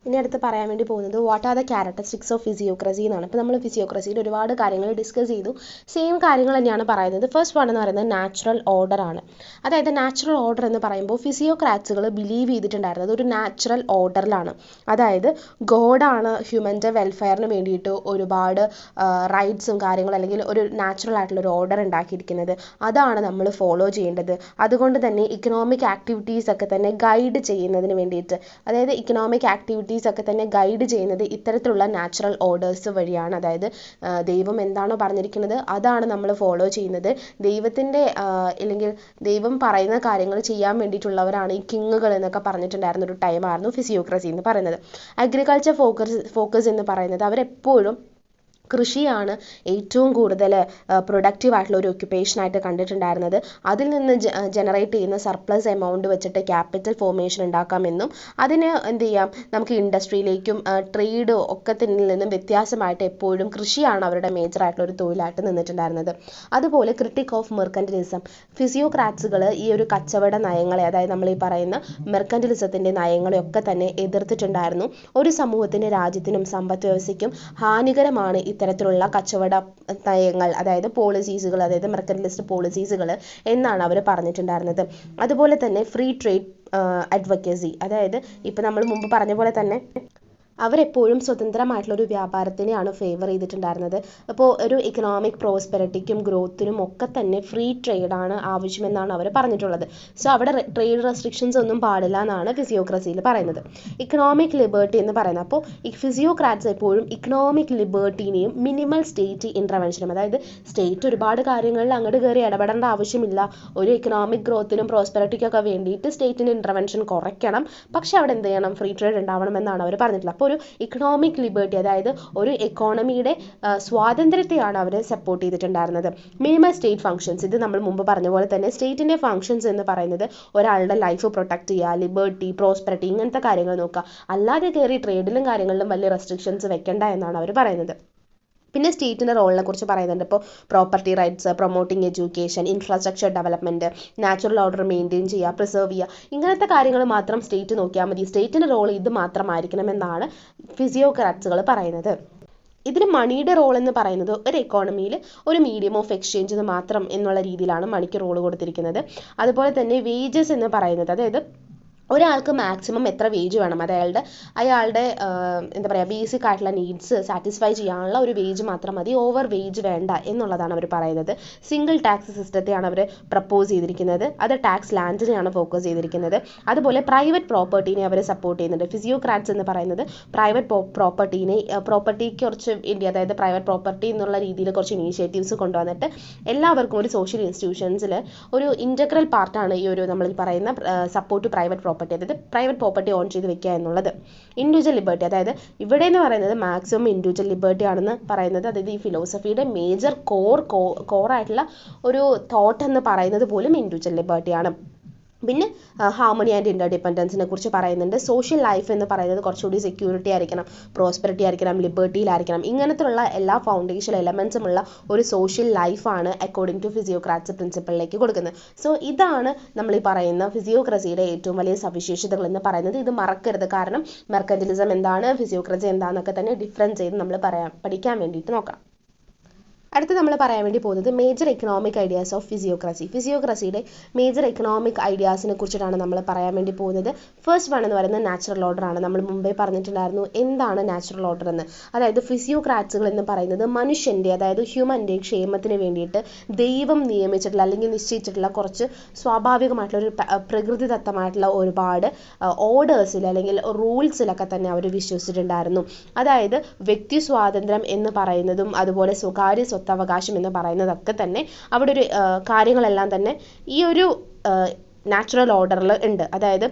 ഇനി അടുത്ത് പറയാൻ വേണ്ടി പോകുന്നത് what are the characteristics of physiocracy എന്നാണ്. ഇപ്പോൾ നമ്മൾ ഫിസിയോക്രസിയിൽ ഒരുപാട് കാര്യങ്ങൾ ഡിസ്കസ് ചെയ്തു. സെയിം കാര്യങ്ങൾ തന്നെയാണ് പറയുന്നത്. ഫസ്റ്റ് വൺ എന്ന് പറയുന്നത് നാച്ചുറൽ ഓർഡർ ആണ്. അതായത് നാച്ചുറൽ ഓർഡർ എന്ന് പറയുമ്പോൾ ഫിസിയോക്രാറ്റ്സുകൾ ബിലീവ് ചെയ്തിട്ടുണ്ടായിരുന്നത് ഒരു നാച്ചുറൽ ഓർഡറിലാണ്. അതായത് ഗോഡാണ് ഹ്യൂമൻ്റെ വെൽഫെയറിന് വേണ്ടിയിട്ട് ഒരുപാട് റൈറ്റ്സും കാര്യങ്ങളും അല്ലെങ്കിൽ ഒരു നാച്ചുറൽ ആയിട്ടുള്ള ഒരു ഓർഡർ ഉണ്ടാക്കിയിരിക്കുന്നത്. അതാണ് നമ്മൾ ഫോളോ ചെയ്യേണ്ടത്. അതുകൊണ്ട് തന്നെ ഇക്കണോമിക് ആക്ടിവിറ്റീസ് ഒക്കെ തന്നെ ഗൈഡ് ചെയ്യുന്നതിന് വേണ്ടിയിട്ട്, അതായത് ഇക്കണോമിക് ആക്ടിവിറ്റീസ് ഒക്കെ തന്നെ ഗൈഡ് ചെയ്യുന്നത് ഇത്തരത്തിലുള്ള നാച്ചുറൽ ഓർഡേഴ്സ് വഴിയാണ്. അതായത് ദൈവം എന്താണോ പറഞ്ഞിരിക്കുന്നത് അതാണ് നമ്മൾ ഫോളോ ചെയ്യുന്നത്. ദൈവത്തിൻ്റെ അല്ലെങ്കിൽ ദൈവം പറയുന്ന കാര്യങ്ങൾ ചെയ്യാൻ വേണ്ടിയിട്ടുള്ളവരാണ് ഈ കിങ്ങുകൾ എന്നൊക്കെ പറഞ്ഞിട്ടുണ്ടായിരുന്ന ഒരു ടൈമായിരുന്നു ഫിസിയോക്രസി എന്ന് പറയുന്നത്. അഗ്രികൾച്ചർ ഫോക്കസ് എന്ന് പറയുന്നത് അവരെപ്പോഴും കൃഷിയാണ് ഏറ്റവും കൂടുതൽ പ്രൊഡക്റ്റീവ് ആയിട്ടുള്ള ഒരു ഒക്യുപ്പേഷനായിട്ട് കണ്ടിട്ടുണ്ടായിരുന്നത്. അതിൽ നിന്ന് ജനറേറ്റ് ചെയ്യുന്ന സർപ്ലസ് എമൗണ്ട് വെച്ചിട്ട് ക്യാപിറ്റൽ ഫോർമേഷൻ ഉണ്ടാക്കാമെന്നും അതിന് എന്ത് ചെയ്യാം, നമുക്ക് ഇൻഡസ്ട്രിയിലേക്കും ട്രേഡ് ഒക്കെ നിന്നും വ്യത്യാസമായിട്ട് എപ്പോഴും കൃഷിയാണ് അവരുടെ മേജർ ആയിട്ടുള്ള ഒരു തൊഴിലായിട്ട് നിന്നിട്ടുണ്ടായിരുന്നത്. അതുപോലെ ക്രിട്ടിക് ഓഫ് മെർക്കന്റിലിസം, ഫിസിയോക്രാറ്റ്സുകൾ ഈ ഒരു കച്ചവട നയങ്ങളെ, അതായത് നമ്മൾ ഈ പറയുന്ന മെർക്കന്റിലിസത്തിൻ്റെ നയങ്ങളെയൊക്കെ തന്നെ എതിർത്തിട്ടുണ്ടായിരുന്നു. ഒരു സമൂഹത്തിൻ്റെ രാജ്യത്തിനും സമ്പദ് വ്യവസ്ഥയ്ക്കും ഹാനികരമാണ് ഇത്തരത്തിലുള്ള കച്ചവട നയങ്ങൾ, അതായത് പോളിസീസുകൾ, അതായത് മെർക്കന്റിലിസ്റ്റ് പോളിസീസുകൾ എന്നാണ് അവർ പറഞ്ഞിട്ടുണ്ടായിരുന്നത്. അതുപോലെ തന്നെ ഫ്രീ ട്രേഡ് അഡ്വക്കസി, അതായത് ഇപ്പം നമ്മൾ മുമ്പ് പറഞ്ഞ പോലെ തന്നെ അവരെപ്പോഴും സ്വതന്ത്രമായിട്ടുള്ളൊരു വ്യാപാരത്തിനെയാണ് ഫേവർ ചെയ്തിട്ടുണ്ടായിരുന്നത്. അപ്പോൾ ഒരു ഇക്കണോമിക് പ്രോസ്പെരിറ്റിക്കും ഗ്രോത്തിനും ഒക്കെ തന്നെ ഫ്രീ ട്രേഡാണ് ആവശ്യമെന്നാണ് അവർ പറഞ്ഞിട്ടുള്ളത്. സോ അവിടെ ട്രേഡ് റെസ്ട്രിക്ഷൻസ് ഒന്നും പാടില്ല എന്നാണ് ഫിസിയോക്രസിയിൽ പറയുന്നത്. ഇക്കണോമിക് ലിബർട്ടി എന്ന് പറയുന്നത്, അപ്പോൾ ഈ ഫിസിയോക്രാറ്റ്സ് എപ്പോഴും ഇക്കണോമിക് ലിബർട്ടീനെയും മിനിമൽ സ്റ്റേറ്റ് ഇൻ്റർവെൻഷനും, അതായത് സ്റ്റേറ്റ് ഒരുപാട് കാര്യങ്ങളിൽ അങ്ങോട്ട് കയറി ഇടപെടേണ്ട ആവശ്യമില്ല, ഒരു ഇക്കണോമിക് ഗ്രോത്തിനും പ്രോസ്പെരിറ്റിക്കൊക്കെ വേണ്ടിയിട്ട് സ്റ്റേറ്റിൻ്റെ ഇൻ്റർവെൻഷൻ കുറയ്ക്കണം, പക്ഷേ അവിടെ എന്ത് ചെയ്യണം, ഫ്രീ ട്രേഡ് ഉണ്ടാവണമെന്നാണ് അവർ പറഞ്ഞിട്ടുള്ളത്. അപ്പോൾ ഒരു ഇക്കണോമിക് ലിബർട്ടി, അതായത് ഒരു എക്കോണമിയുടെ സ്വാതന്ത്ര്യത്തെയാണ് അവർ സപ്പോർട്ട് ചെയ്തിട്ടുണ്ടായിരുന്നത്. മിനിമം സ്റ്റേറ്റ് ഫങ്ഷൻസ്, ഇത് നമ്മൾ മുമ്പ് പറഞ്ഞ പോലെ തന്നെ സ്റ്റേറ്റിൻ്റെ ഫങ്ഷൻസ് എന്ന് പറയുന്നത് ഒരാളുടെ ലൈഫ് പ്രൊട്ടക്ട് ചെയ്യുക, ലിബർട്ടി, പ്രോസ്പെരിറ്റി, ഇങ്ങനത്തെ കാര്യങ്ങൾ നോക്കുക, അല്ലാതെ കയറി ട്രേഡിലും കാര്യങ്ങളിലും വലിയ റെസ്ട്രിക്ഷൻസ് വെക്കേണ്ട എന്നാണ് അവർ പറയുന്നത്. പിന്നെ സ്റ്റേറ്റിൻ്റെ റോളിനെ കുറിച്ച് പറയുന്നുണ്ട്. ഇപ്പോൾ property rights, promoting education, infrastructure development, natural order maintain ചെയ്യുക, പ്രിസർവ് ചെയ്യുക, ഇങ്ങനത്തെ കാര്യങ്ങൾ മാത്രം സ്റ്റേറ്റ് നോക്കിയാൽ മതി, സ്റ്റേറ്റിൻ്റെ റോൾ ഇത് മാത്രമായിരിക്കണമെന്നാണ് ഫിസിയോക്രാറ്റ്സുകൾ പറയുന്നത്. ഇതിൽ മണിയുടെ റോൾ എന്ന് പറയുന്നത് ഒരു എക്കോണമിയിൽ ഒരു മീഡിയം ഓഫ് എക്സ്ചേഞ്ച് എന്ന് മാത്രം എന്നുള്ള രീതിയിലാണ് മണിക്ക് റോൾ കൊടുത്തിരിക്കുന്നത്. അതുപോലെ തന്നെ വേജസ് എന്ന് പറയുന്നത്, അതായത് ഒരാൾക്ക് മാക്സിമം എത്ര വേജ് വേണം, അയാളുടെ എന്താ പറയുക ബേസിക് ആയിട്ടുള്ള നീഡ്സ് സാറ്റിസ്ഫൈ ചെയ്യാനുള്ള ഒരു വേജ് മാത്രം മതി, ഓവർ വേജ് വേണ്ട എന്നുള്ളതാണ് അവർ പറയുന്നത്. സിംഗിൾ ടാക്സ് സിസ്റ്റത്തെയാണ് അവർ പ്രപ്പോസ് ചെയ്തിരിക്കുന്നത്. അത് ടാക്സ് ലാൻഡിനെയാണ് ഫോക്കസ് ചെയ്തിരിക്കുന്നത്. അതുപോലെ പ്രൈവറ്റ് പ്രോപ്പർട്ടീനെ അവർ സപ്പോർട്ട് ചെയ്യുന്നുണ്ട്. ഫിസിയോക്രാറ്റ്സ് എന്ന് പറയുന്നത് പ്രൈവറ്റ് പ്രോപ്പർട്ടിക്ക് കുറച്ച് വേണ്ടി, അതായത് പ്രൈവറ്റ് പ്രോപ്പർട്ടി എന്നുള്ള രീതിയിൽ കുറച്ച് ഇനീഷ്യേറ്റീവ്സ് കൊണ്ടുവന്നിട്ട് എല്ലാവർക്കും ഒരു സോഷ്യൽ ഇൻസ്റ്റിറ്റ്യൂഷൻസിൽ ഒരു ഇൻ്റഗ്രൽ പാർട്ടാണ് ഈ ഒരു നമ്മൾ പറയുന്ന സപ്പോർട്ട് ടു പ്രൈവറ്റ് പ്രോപ്പർട്ടി, അതായത് പ്രൈവറ്റ് പ്രോപ്പർട്ടി ഓൺ ചെയ്ത് വെക്കുക എന്നുള്ളത്. ഇൻഡിവിജ്വൽ ലിബർട്ടി, അതായത് ഇവിടെ എന്ന് പറയുന്നത് മാക്സിമം ഇൻഡിവിജ്വൽ ലിബർട്ടി ആണെന്ന് പറയുന്നത്, അതായത് ഈ ഫിലോസഫിയുടെ മേജർ കോറായിട്ടുള്ള ഒരു തോട്ട് എന്ന് പറയുന്നത് പോലും ഇൻഡിവിജ്വൽ ലിബർട്ടിയാണ്. പിന്നെ ഹാർമണി ആൻഡ് ഇൻ്റർഡിപ്പെൻഡൻസിനെ കുറിച്ച് പറയുന്നുണ്ട്. സോഷ്യൽ ലൈഫ് എന്ന് പറയുന്നത് കുറച്ചുകൂടി സെക്യൂരിറ്റി ആയിരിക്കണം, പ്രോസ്പെറിറ്റി ആയിരിക്കണം, ലിബർട്ടിയിലായിരിക്കണം. ഇങ്ങനത്തുള്ള എല്ലാ ഫൗണ്ടേഷൻ എലമെൻസും ഉള്ള ഒരു സോഷ്യൽ ലൈഫാണ് അക്കോർഡിംഗ് ടു ഫിസിയോക്രാറ്റ്സ് പ്രിൻസിപ്പിളിലേക്ക് കൊടുക്കുന്നത്. സോ ഇതാണ് നമ്മൾ ഈ പറയുന്ന ഫിസിയോക്രസിയുടെ ഏറ്റവും വലിയ സവിശേഷതകൾ എന്ന് പറയുന്നത്. ഇത് മറക്കരുത്, കാരണം മെർക്കന്റിലിസം എന്താണ്, ഫിസിയോക്രസി എന്താണെന്നൊക്കെ തന്നെ ഡിഫറൻസ് ചെയ്ത് നമ്മൾ പഠിക്കാൻ വേണ്ടിയിട്ട് നോക്കണം. അടുത്ത് നമ്മൾ പറയാൻ വേണ്ടി പോകുന്നത് major economic ideas of physiocracy. ഫിസിയോക്രസിയുടെ മേജർ എക്കണോമിക് ഐഡിയാസിനെ കുറിച്ചിട്ടാണ് നമ്മൾ പറയാൻ വേണ്ടി പോകുന്നത്. ഫസ്റ്റ് വൺ എന്ന് പറയുന്നത് നാച്ചുറൽ ഓർഡർ ആണ്. നമ്മൾ മുമ്പേ പറഞ്ഞിട്ടുണ്ടായിരുന്നു എന്താണ് നാച്ചുറൽ ഓർഡർ എന്ന്. അതായത് ഫിസിയോക്രാറ്റ്സുകൾ എന്ന് പറയുന്നത് മനുഷ്യൻ്റെ, അതായത് ഹ്യൂമൻ്റെ ക്ഷേമത്തിന് വേണ്ടിയിട്ട് ദൈവം നിയമിച്ചിട്ടുള്ള അല്ലെങ്കിൽ നിശ്ചയിച്ചിട്ടുള്ള കുറച്ച് സ്വാഭാവികമായിട്ടുള്ള ഒരു പ്രകൃതിദത്തമായിട്ടുള്ള ഒരുപാട് ഓർഡേഴ്സിൽ അല്ലെങ്കിൽ റൂൾസിലൊക്കെ തന്നെ അവർ വിശ്വസിച്ചിട്ടുണ്ടായിരുന്നു. അതായത് വ്യക്തി സ്വാതന്ത്ര്യം എന്ന് പറയുന്നതും അതുപോലെ സ്വകാര്യ സ്വത്തവകാശം എന്ന് പറയുന്നതൊക്കെ തന്നെ അവിടെ ഒരു കാര്യങ്ങളെല്ലാം തന്നെ ഈ ഒരു നാച്ചുറൽ ഓർഡറിൽ ഉണ്ട്. അതായത്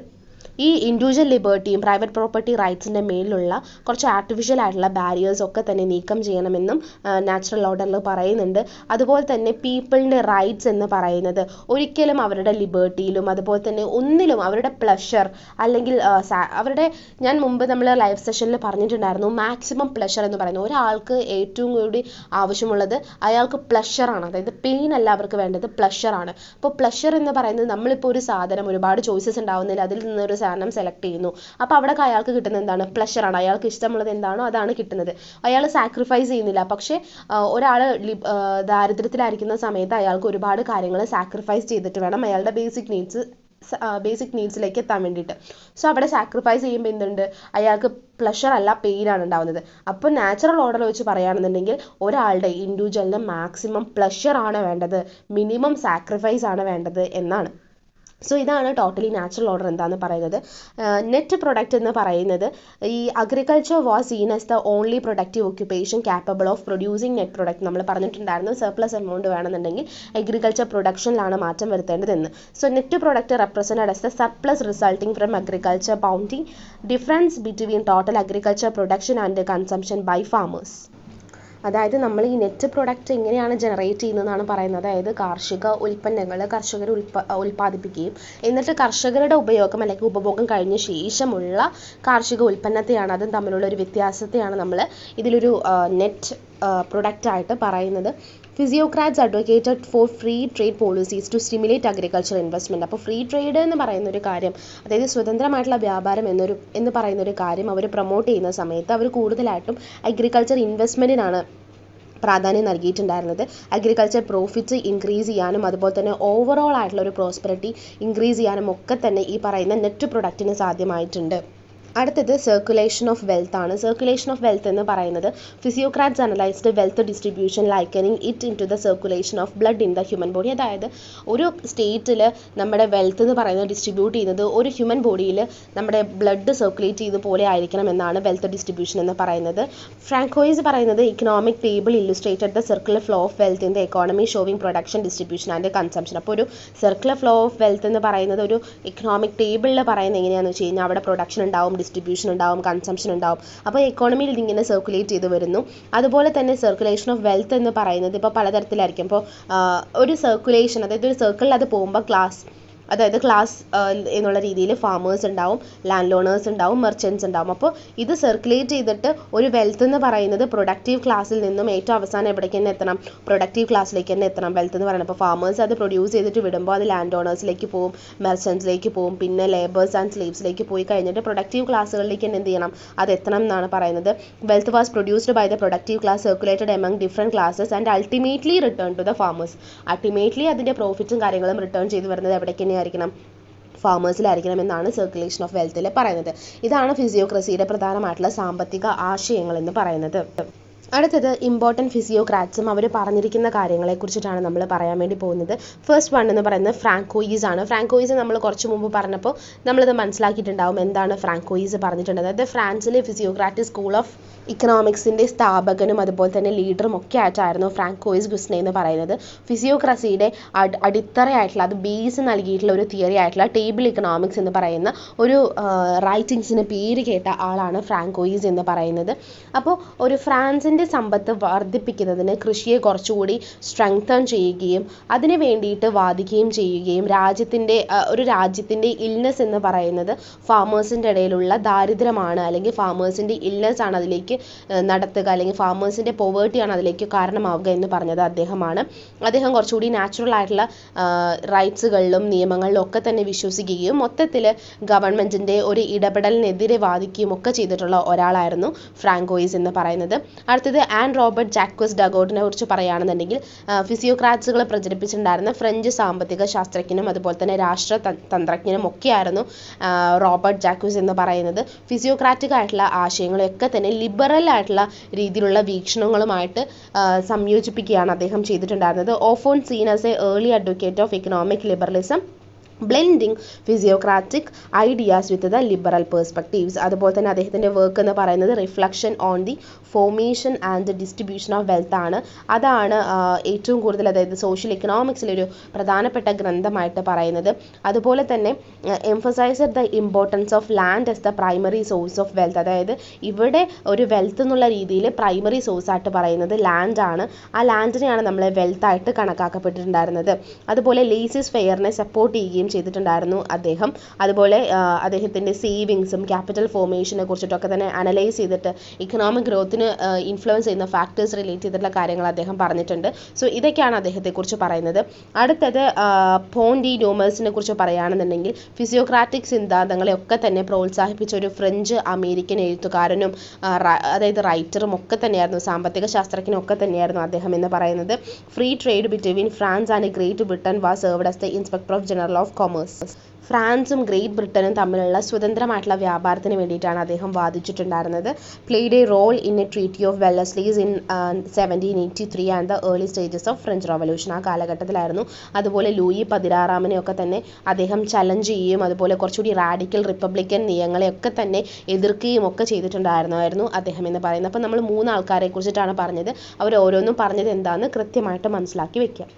ഈ ഇൻഡിവിജ്വൽ ലിബർട്ടിയും പ്രൈവറ്റ് പ്രോപ്പർട്ടി റൈറ്റ്സിൻ്റെ മേലുള്ള കുറച്ച് ആർട്ടിഫിഷ്യൽ ആയിട്ടുള്ള ബാരിയേഴ്സ് ഒക്കെ തന്നെ നീക്കം ചെയ്യണമെന്നും നാച്ചുറൽ ഓർഡറിൽ പറയുന്നുണ്ട്. അതുപോലെ തന്നെ പീപ്പിളിൻ്റെ റൈറ്റ്സ് എന്ന് പറയുന്നത് ഒരിക്കലും അവരുടെ ലിബർട്ടിയിലും അതുപോലെ തന്നെ ഒന്നിലും അവരുടെ പ്ലഷർ അല്ലെങ്കിൽ അവരുടെ, ഞാൻ മുമ്പ് നമ്മൾ ലൈവ് സെഷനിൽ പറഞ്ഞിട്ടുണ്ടായിരുന്നു, മാക്സിമം പ്ലഷർ എന്ന് പറയുന്നത് ഒരാൾക്ക് ഏറ്റവും കൂടി ആവശ്യമുള്ളത് അയാൾക്ക് പ്ലഷറാണ്. അതായത് പെയിൻ അല്ല അവർക്ക് വേണ്ടത്, പ്ലഷറാണ്. അപ്പോൾ പ്ലഷർ എന്ന് പറയുന്നത് നമ്മളിപ്പോൾ ഒരു സാധനം ഒരുപാട് ചോയ്സസ് ഉണ്ടാവുന്നില്ല, അതിൽ നിന്നൊരു സാധനം സെലക്ട് ചെയ്യുന്നു. അപ്പോൾ അവിടെ അയാൾക്ക് കിട്ടുന്നത് എന്താണ്? പ്ലഷറാണ്. അയാൾക്ക് ഇഷ്ടമുള്ളത് എന്താണോ അതാണ് കിട്ടുന്നത്. അയാൾ സാക്രിഫൈസ് ചെയ്യുന്നില്ല. പക്ഷേ ഒരാൾ ദാരിദ്ര്യത്തിലായിരിക്കുന്ന സമയത്ത് അയാൾക്ക് ഒരുപാട് കാര്യങ്ങൾ സാക്രിഫൈസ് ചെയ്തിട്ട് വേണം അയാളുടെ ബേസിക് നീഡ്സിലേക്ക് എത്താൻ വേണ്ടിയിട്ട്. സോ അവിടെ സാക്രിഫൈസ് ചെയ്യുമ്പോൾ എന്തുണ്ട്? അയാൾക്ക് പ്ലഷർ അല്ല, പെയിനാണ് ഉണ്ടാവുന്നത്. അപ്പോൾ നാച്ചുറൽ ഓർഡർ വെച്ച് പറയുകയാണെന്നുണ്ടെങ്കിൽ ഒരാളുടെ ഇൻഡിവിജ്വലിന് മാക്സിമം പ്ലഷർ ആണ് വേണ്ടത്, മിനിമം സാക്രിഫൈസ് ആണ് വേണ്ടത് എന്നാണ്. സോ ഇതാണ് ടോട്ടലി നാച്ചുറൽ ഓർഡർ എന്താണെന്ന് പറയുന്നത്. നെറ്റ് പ്രൊഡക്റ്റ് എന്ന് പറയുന്നത് ഈ agriculture was seen as the only productive occupation capable of producing net product. നമ്മൾ പറഞ്ഞിട്ടുണ്ടായിരുന്നു സർപ്ലസ് എമൗണ്ട് വേണമെന്നുണ്ടെങ്കിൽ അഗ്രികൾച്ചർ പ്രൊഡക്ഷനിലാണ് മാറ്റം വരുത്തേണ്ടതെന്ന്. So net product represented as the surplus resulting from agriculture bounty difference between total agriculture production and consumption by farmers. അതായത് നമ്മൾ ഈ net product എങ്ങനെയാണ് ജനറേറ്റ് ചെയ്യുന്നതെന്നാണ് പറയുന്നത്. അതായത് കാർഷിക ഉൽപ്പന്നങ്ങൾ കർഷകർ ഉൽപ്പാദിപ്പിക്കുകയും എന്നിട്ട് കർഷകരുടെ ഉപയോഗം അല്ലെങ്കിൽ ഉപഭോഗം കഴിഞ്ഞ ശേഷമുള്ള കാർഷിക ഉൽപ്പന്നത്തെയാണ്, അതും തമ്മിലുള്ള ഒരു വ്യത്യാസത്തെയാണ് നമ്മൾ ഇതിലൊരു നെറ്റ് പ്രൊഡക്റ്റായിട്ട് പറയുന്നത്. Physiocrats advocated for free trade policies to stimulate agriculture investment. അപ്പോൾ ഫ്രീ ട്രേഡ് എന്ന് പറയുന്ന ഒരു കാര്യം, അതായത് സ്വതന്ത്രമായിട്ടുള്ള വ്യാപാരം എന്ന് പറയുന്ന ഒരു കാര്യം അവർ പ്രൊമോട്ട് ചെയ്യുന്ന സമയത്ത് അവർ കൂടുതലായിട്ടും അഗ്രികൾച്ചർ ഇൻവെസ്റ്റ്മെൻറ്റിനാണ് പ്രാധാന്യം നൽകിയിട്ടുണ്ടായിരുന്നത്. അഗ്രികൾച്ചർ പ്രോഫിറ്റ്സ് ഇൻക്രീസ് ചെയ്യാനും അതുപോലെ തന്നെ ഓവറോൾ ആയിട്ടുള്ള ഒരു പ്രോസ്പെറിറ്റി ഇൻക്രീസ് ചെയ്യാനും ഒക്കെ തന്നെ ഈ പറയുന്ന നെറ്റ് പ്രൊഡക്റ്റിന് സാധ്യമായിട്ടുണ്ട്. അടുത്തത് സർക്കുലേഷൻ ഓഫ് വെൽത്ത് ആണ്. സർക്കുലേഷൻ ഓഫ് വെൽത്ത് എന്ന് പറയുന്നത് physiocrats analysed wealth distribution likening it in to the circulation of blood in the human body. അതായത് ഒരു സ്റ്റേറ്റിൽ നമ്മുടെ വെൽത്ത് എന്ന് പറയുന്നത് ഡിസ്ട്രിബ്യൂട്ട് ചെയ്യുന്നത് ഒരു ഹ്യൂമൻ ബോഡിയിൽ നമ്മുടെ ബ്ലഡ് സർക്കുലേറ്റ് ചെയ്ത പോലെ ആയിരിക്കണം എന്നാണ് വെൽത്ത് ഡിസ്ട്രിബ്യൂഷൻ എന്ന് പറയുന്നത്. ഫ്രാങ്കോയിസ് പറയുന്നത് economic table illustrated the circular flow of wealth in the economy showing production distribution and consumption. അപ്പോൾ ഒരു സർക്കുലർ ഫ്ലോ ഓഫ് വെൽത്ത് എന്ന് പറയുന്നത് ഒരു ഇക്കണോമിക് ടേബിളിൽ പറയുന്നത് എങ്ങനെയാണെന്ന് വെച്ച് കഴിഞ്ഞാൽ അവിടെ പ്രൊഡക്ഷൻ ഉണ്ടാവും, ഡിസ്ട്രിബ്യൂഷൻ ഉണ്ടാവും, കൺസംഷൻ ഉണ്ടാവും. അപ്പോൾ എക്കോണമിയിൽ ഇതിങ്ങനെ സർക്കുലേറ്റ് ചെയ്ത് വരുന്നു. അതുപോലെ തന്നെ സർക്കുലേഷൻ ഓഫ് വെൽത്ത് എന്ന് പറയുന്നത് ഇപ്പോൾ പലതരത്തിലായിരിക്കും. ഇപ്പോൾ ഒരു സർക്കുലേഷൻ, അതായത് ഒരു സർക്കിളിൽ അത് പോകുമ്പോൾ ക്ലാസ് എന്നുള്ള രീതിയിൽ ഫാമേഴ്സ് ഉണ്ടാവും, ലാൻഡ് ലോണേഴ്സ് ഉണ്ടാവും, മെർച്ചൻറ്റ്സ് ഉണ്ടാവും. അപ്പോൾ ഇത് സർക്കുലേറ്റ് ചെയ്തിട്ട് ഒരു വെൽത്ത് എന്ന് പറയുന്നത് പ്രൊഡക്റ്റീവ് ക്ലാസ്സിൽ നിന്നും ഏറ്റവും അവസാനം എവിടേക്ക് തന്നെ എത്തണം? പ്രൊഡക്റ്റീവ് ക്ലാസ്സിലേക്ക് തന്നെ എത്തണം വെൽത്ത് എന്ന് പറയുന്നത്. അപ്പോൾ ഫാമേഴ്സ് അത് പ്രൊഡ്യൂസ് ചെയ്തിട്ട് വിടുമ്പോൾ അത് ലാൻഡ് ഓണേഴ്സിലേക്ക് പോകും, മെർച്ചൻറ്റ്സിലേക്ക് പോകും, പിന്നെ ലേബേഴ്സ് ആൻഡ് സ്ലേവ്സിലേക്ക് പോയി കഴിഞ്ഞിട്ട് പ്രൊഡക്റ്റീവ് ക്ലാസ്സുകളിലേക്ക് തന്നെ എന്ത് ചെയ്യണം? അത് എത്തണം എന്നാണ് പറയുന്നത്. Wealth was produced by the productive class, circulated among different classes and ultimately return to the farmers. Ultimately അതിൻ്റെ പ്രോഫിറ്റ്സും കാര്യങ്ങളും റിട്ടേൺ ചെയ്ത് വരുന്നത് എവിടേക്ക് ആയിരിക്കണം? ഫാമേഴ്സിലായിരിക്കണം എന്നാണ് സർക്കുലേഷൻ ഓഫ് വെൽത്തിൽ പറയുന്നത്. ഇതാണ് ഫിസിയോക്രസിയുടെ പ്രധാനമായിട്ടുള്ള സാമ്പത്തിക ആശയങ്ങൾ എന്ന് പറയുന്നത്. അടുത്തത് ഇമ്പോർട്ടൻറ്റ് ഫിസിയോക്രാറ്റ്സും അവർ പറഞ്ഞിരിക്കുന്ന കാര്യങ്ങളെക്കുറിച്ചിട്ടാണ് നമ്മൾ പറയാൻ വേണ്ടി പോകുന്നത്. ഫസ്റ്റ് വൺ എന്ന് പറയുന്നത് ഫ്രാങ്കോയിസ് ആണ്. ഫ്രാങ്കോയിസ് നമ്മൾ കുറച്ച് മുമ്പ് പറഞ്ഞപ്പോൾ നമ്മളിത് മനസ്സിലാക്കിയിട്ടുണ്ടാവും എന്താണ് ഫ്രാങ്കോയിസ് പറഞ്ഞിട്ടുണ്ട്. അതായത് ഫ്രാൻസിലെ ഫിസിയോക്രാറ്റ് സ്കൂൾ ഓഫ് ഇക്കണോമിക്സിൻ്റെ സ്ഥാപകനും അതുപോലെ തന്നെ ലീഡറും ഒക്കെ ആയിട്ടായിരുന്നു ഫ്രാങ്കോയിസ് ഗുസ്നെ എന്ന് പറയുന്നത്. ഫിസിയോക്രസിയുടെ അടിത്തറയായിട്ടുള്ള, അത് ബേസ് നൽകിയിട്ടുള്ള ഒരു തിയറി ആയിട്ടുള്ള ടേബിൾ ഇക്കണോമിക്സ് എന്ന് പറയുന്ന ഒരു റൈറ്റിങ്സിന് പേര് കേട്ട ആളാണ് ഫ്രാങ്കോയിസ് എന്ന് പറയുന്നത്. അപ്പോൾ ഒരു ഫ്രാൻസിൻ്റെ രാജ്യത്തിൻ്റെ സമ്പത്ത് വർദ്ധിപ്പിക്കുന്നതിന് കൃഷിയെ കുറച്ചുകൂടി സ്ട്രെങ്തൻ ചെയ്യുകയും അതിന് വേണ്ടിയിട്ട് വാദിക്കുകയും ചെയ്യുകയും ഒരു രാജ്യത്തിൻ്റെ ഇൽനെസ് എന്ന് പറയുന്നത് ഫാമേഴ്സിൻ്റെ ഇടയിലുള്ള ദാരിദ്ര്യമാണ്, അല്ലെങ്കിൽ ഫാമേഴ്സിൻ്റെ ഇൽനെസ് ആണ് അതിലേക്ക് നടത്തുക, അല്ലെങ്കിൽ ഫാമേഴ്സിൻ്റെ പോവേർട്ടിയാണ് അതിലേക്ക് കാരണമാവുക എന്ന് പറഞ്ഞത് അദ്ദേഹമാണ്. അദ്ദേഹം കുറച്ചുകൂടി നാച്ചുറൽ ആയിട്ടുള്ള റൈറ്റ്സുകളിലും നിയമങ്ങളിലും ഒക്കെ തന്നെ വിശ്വസിക്കുകയും മൊത്തത്തിൽ ഗവൺമെൻറ്റിൻ്റെ ഒരു ഇടപെടലിനെതിരെ വാദിക്കുകയും ഒക്കെ ചെയ്തിട്ടുള്ള ഒരാളായിരുന്നു ഫ്രാങ്കോയിസ് എന്ന് പറയുന്നത്. അടുത്തത് ആൻ റോബർട്ട് ജാക്വസ് ഡഗോട്ടിനെ കുറിച്ച് പറയുകയാണെന്നുണ്ടെങ്കിൽ ഫിസിയോക്രാറ്റ്സുകൾ പ്രചരിപ്പിച്ചിട്ടുണ്ടായിരുന്ന ഫ്രഞ്ച് സാമ്പത്തിക ശാസ്ത്രജ്ഞനും അതുപോലെ തന്നെ തന്ത്രജ്ഞനും ഒക്കെയായിരുന്നു റോബർട്ട് ജാക്വസ് എന്ന് പറയുന്നത്. ഫിസിയോക്രാറ്റിക് ആയിട്ടുള്ള ആശയങ്ങളെയൊക്കെ തന്നെ ലിബറൽ ആയിട്ടുള്ള രീതിയിലുള്ള വീക്ഷണങ്ങളുമായിട്ട് സംയോജിപ്പിക്കുകയാണ് അദ്ദേഹം ചെയ്തിട്ടുണ്ടായിരുന്നത്. ഓഫോൺ seen as a early advocate of economic liberalism, blending physiocratic ideas with the liberal perspectives. അതുപോലെ തന്നെ അദ്ദേഹത്തിൻ്റെ വർക്ക് എന്ന് പറയുന്നത് reflection on the formation and distribution of wealth ആണ്. അതാണ് ഏറ്റവും കൂടുതൽ, അതായത് സോഷ്യൽ എക്കണോമിക്സിലൊരു പ്രധാനപ്പെട്ട ഗ്രന്ഥമായിട്ട് പറയുന്നത്. അതുപോലെ തന്നെ emphasised the importance of land as the primary source of wealth. അതായത് ഇവിടെ ഒരു വെൽത്ത് എന്നുള്ള രീതിയിൽ പ്രൈമറി സോഴ്സ് ആയിട്ട് പറയുന്നത് ലാൻഡ് ആണ്. ആ ലാൻഡിനെയാണ് നമ്മൾ വെൽത്ത് ആയിട്ട് കണക്കാക്കപ്പെട്ടിട്ടുണ്ടായിരുന്നത്. അതുപോലെ ലേസിസ് ഫെയറിനെ സപ്പോർട്ട് ചെയ്യുകയും ചെയ്തിട്ടുണ്ടായിരുന്നു അദ്ദേഹം. അതുപോലെ അദ്ദേഹത്തിൻ്റെ സേവിങ്സും ക്യാപിറ്റൽ ഫോർമേഷനെ കുറിച്ചിട്ടൊക്കെ തന്നെ അനലൈസ് ചെയ്തിട്ട് ഇക്കണോമിക് ഗ്രോത്തിന് ഇൻഫ്ലുവൻസ് ചെയ്യുന്ന ഫാക്ടേഴ്സ് റിലേറ്റ് ചെയ്തിട്ടുള്ള കാര്യങ്ങൾ അദ്ദേഹം പറഞ്ഞിട്ടുണ്ട്. സോ ഇതൊക്കെയാണ് അദ്ദേഹത്തെക്കുറിച്ച് പറയുന്നത്. അടുത്തത് പോൺ ഡി ഡോമേഴ്സിനെ കുറിച്ച് പറയുകയാണെന്നുണ്ടെങ്കിൽ ഫിസിയോക്രാറ്റിക് സിദ്ധാന്തങ്ങളെയൊക്കെ തന്നെ പ്രോത്സാഹിപ്പിച്ച ഒരു ഫ്രഞ്ച് അമേരിക്കൻ എഴുത്തുകാരനും അതായത് റൈറ്ററും ഒക്കെ തന്നെയായിരുന്നു, സാമ്പത്തിക ശാസ്ത്രജ്ഞനും ഒക്കെ തന്നെയായിരുന്നു അദ്ദേഹം എന്ന് പറയുന്നത്. Free trade between France and Great Britain was served as the inspector of general of commerce. ഫ്രാൻസും ഗ്രേറ്റ് ബ്രിട്ടനും തമ്മിലുള്ള സ്വതന്ത്രമായിട്ടുള്ള വ്യാപാരത്തിന് വേണ്ടിയിട്ടാണ് അദ്ദേഹം വാദിച്ചിട്ടുണ്ടായിരുന്നത്. Played a role in a treaty of Versailles in 1783 and the early stages of French revolution. ആ കാലഘട്ടത്തിലായിരുന്നു. അതുപോലെ ലൂയി 16 ഒക്കെ തന്നെ അദ്ദേഹം ചലഞ്ച് ചെയ്യുകയും അതുപോലെ കുറച്ചുകൂടി റാഡിക്കൽ റിപ്പബ്ലിക്കൻ നയങ്ങളെയൊക്കെ തന്നെ എതിർക്കുകയും ഒക്കെ ചെയ്തിട്ടുണ്ടായിരുന്നു അദ്ദേഹം എന്ന് പറയുന്നത്. അപ്പോൾ നമ്മൾ 3 ആൾക്കാരെ കുറിച്ചിട്ടാണ് പറഞ്ഞത്. അവർ ഓരോന്നും പറഞ്ഞത് എന്താണെന്ന് കൃത്യമായിട്ട് മനസ്സിലാക്കി വെക്കുക.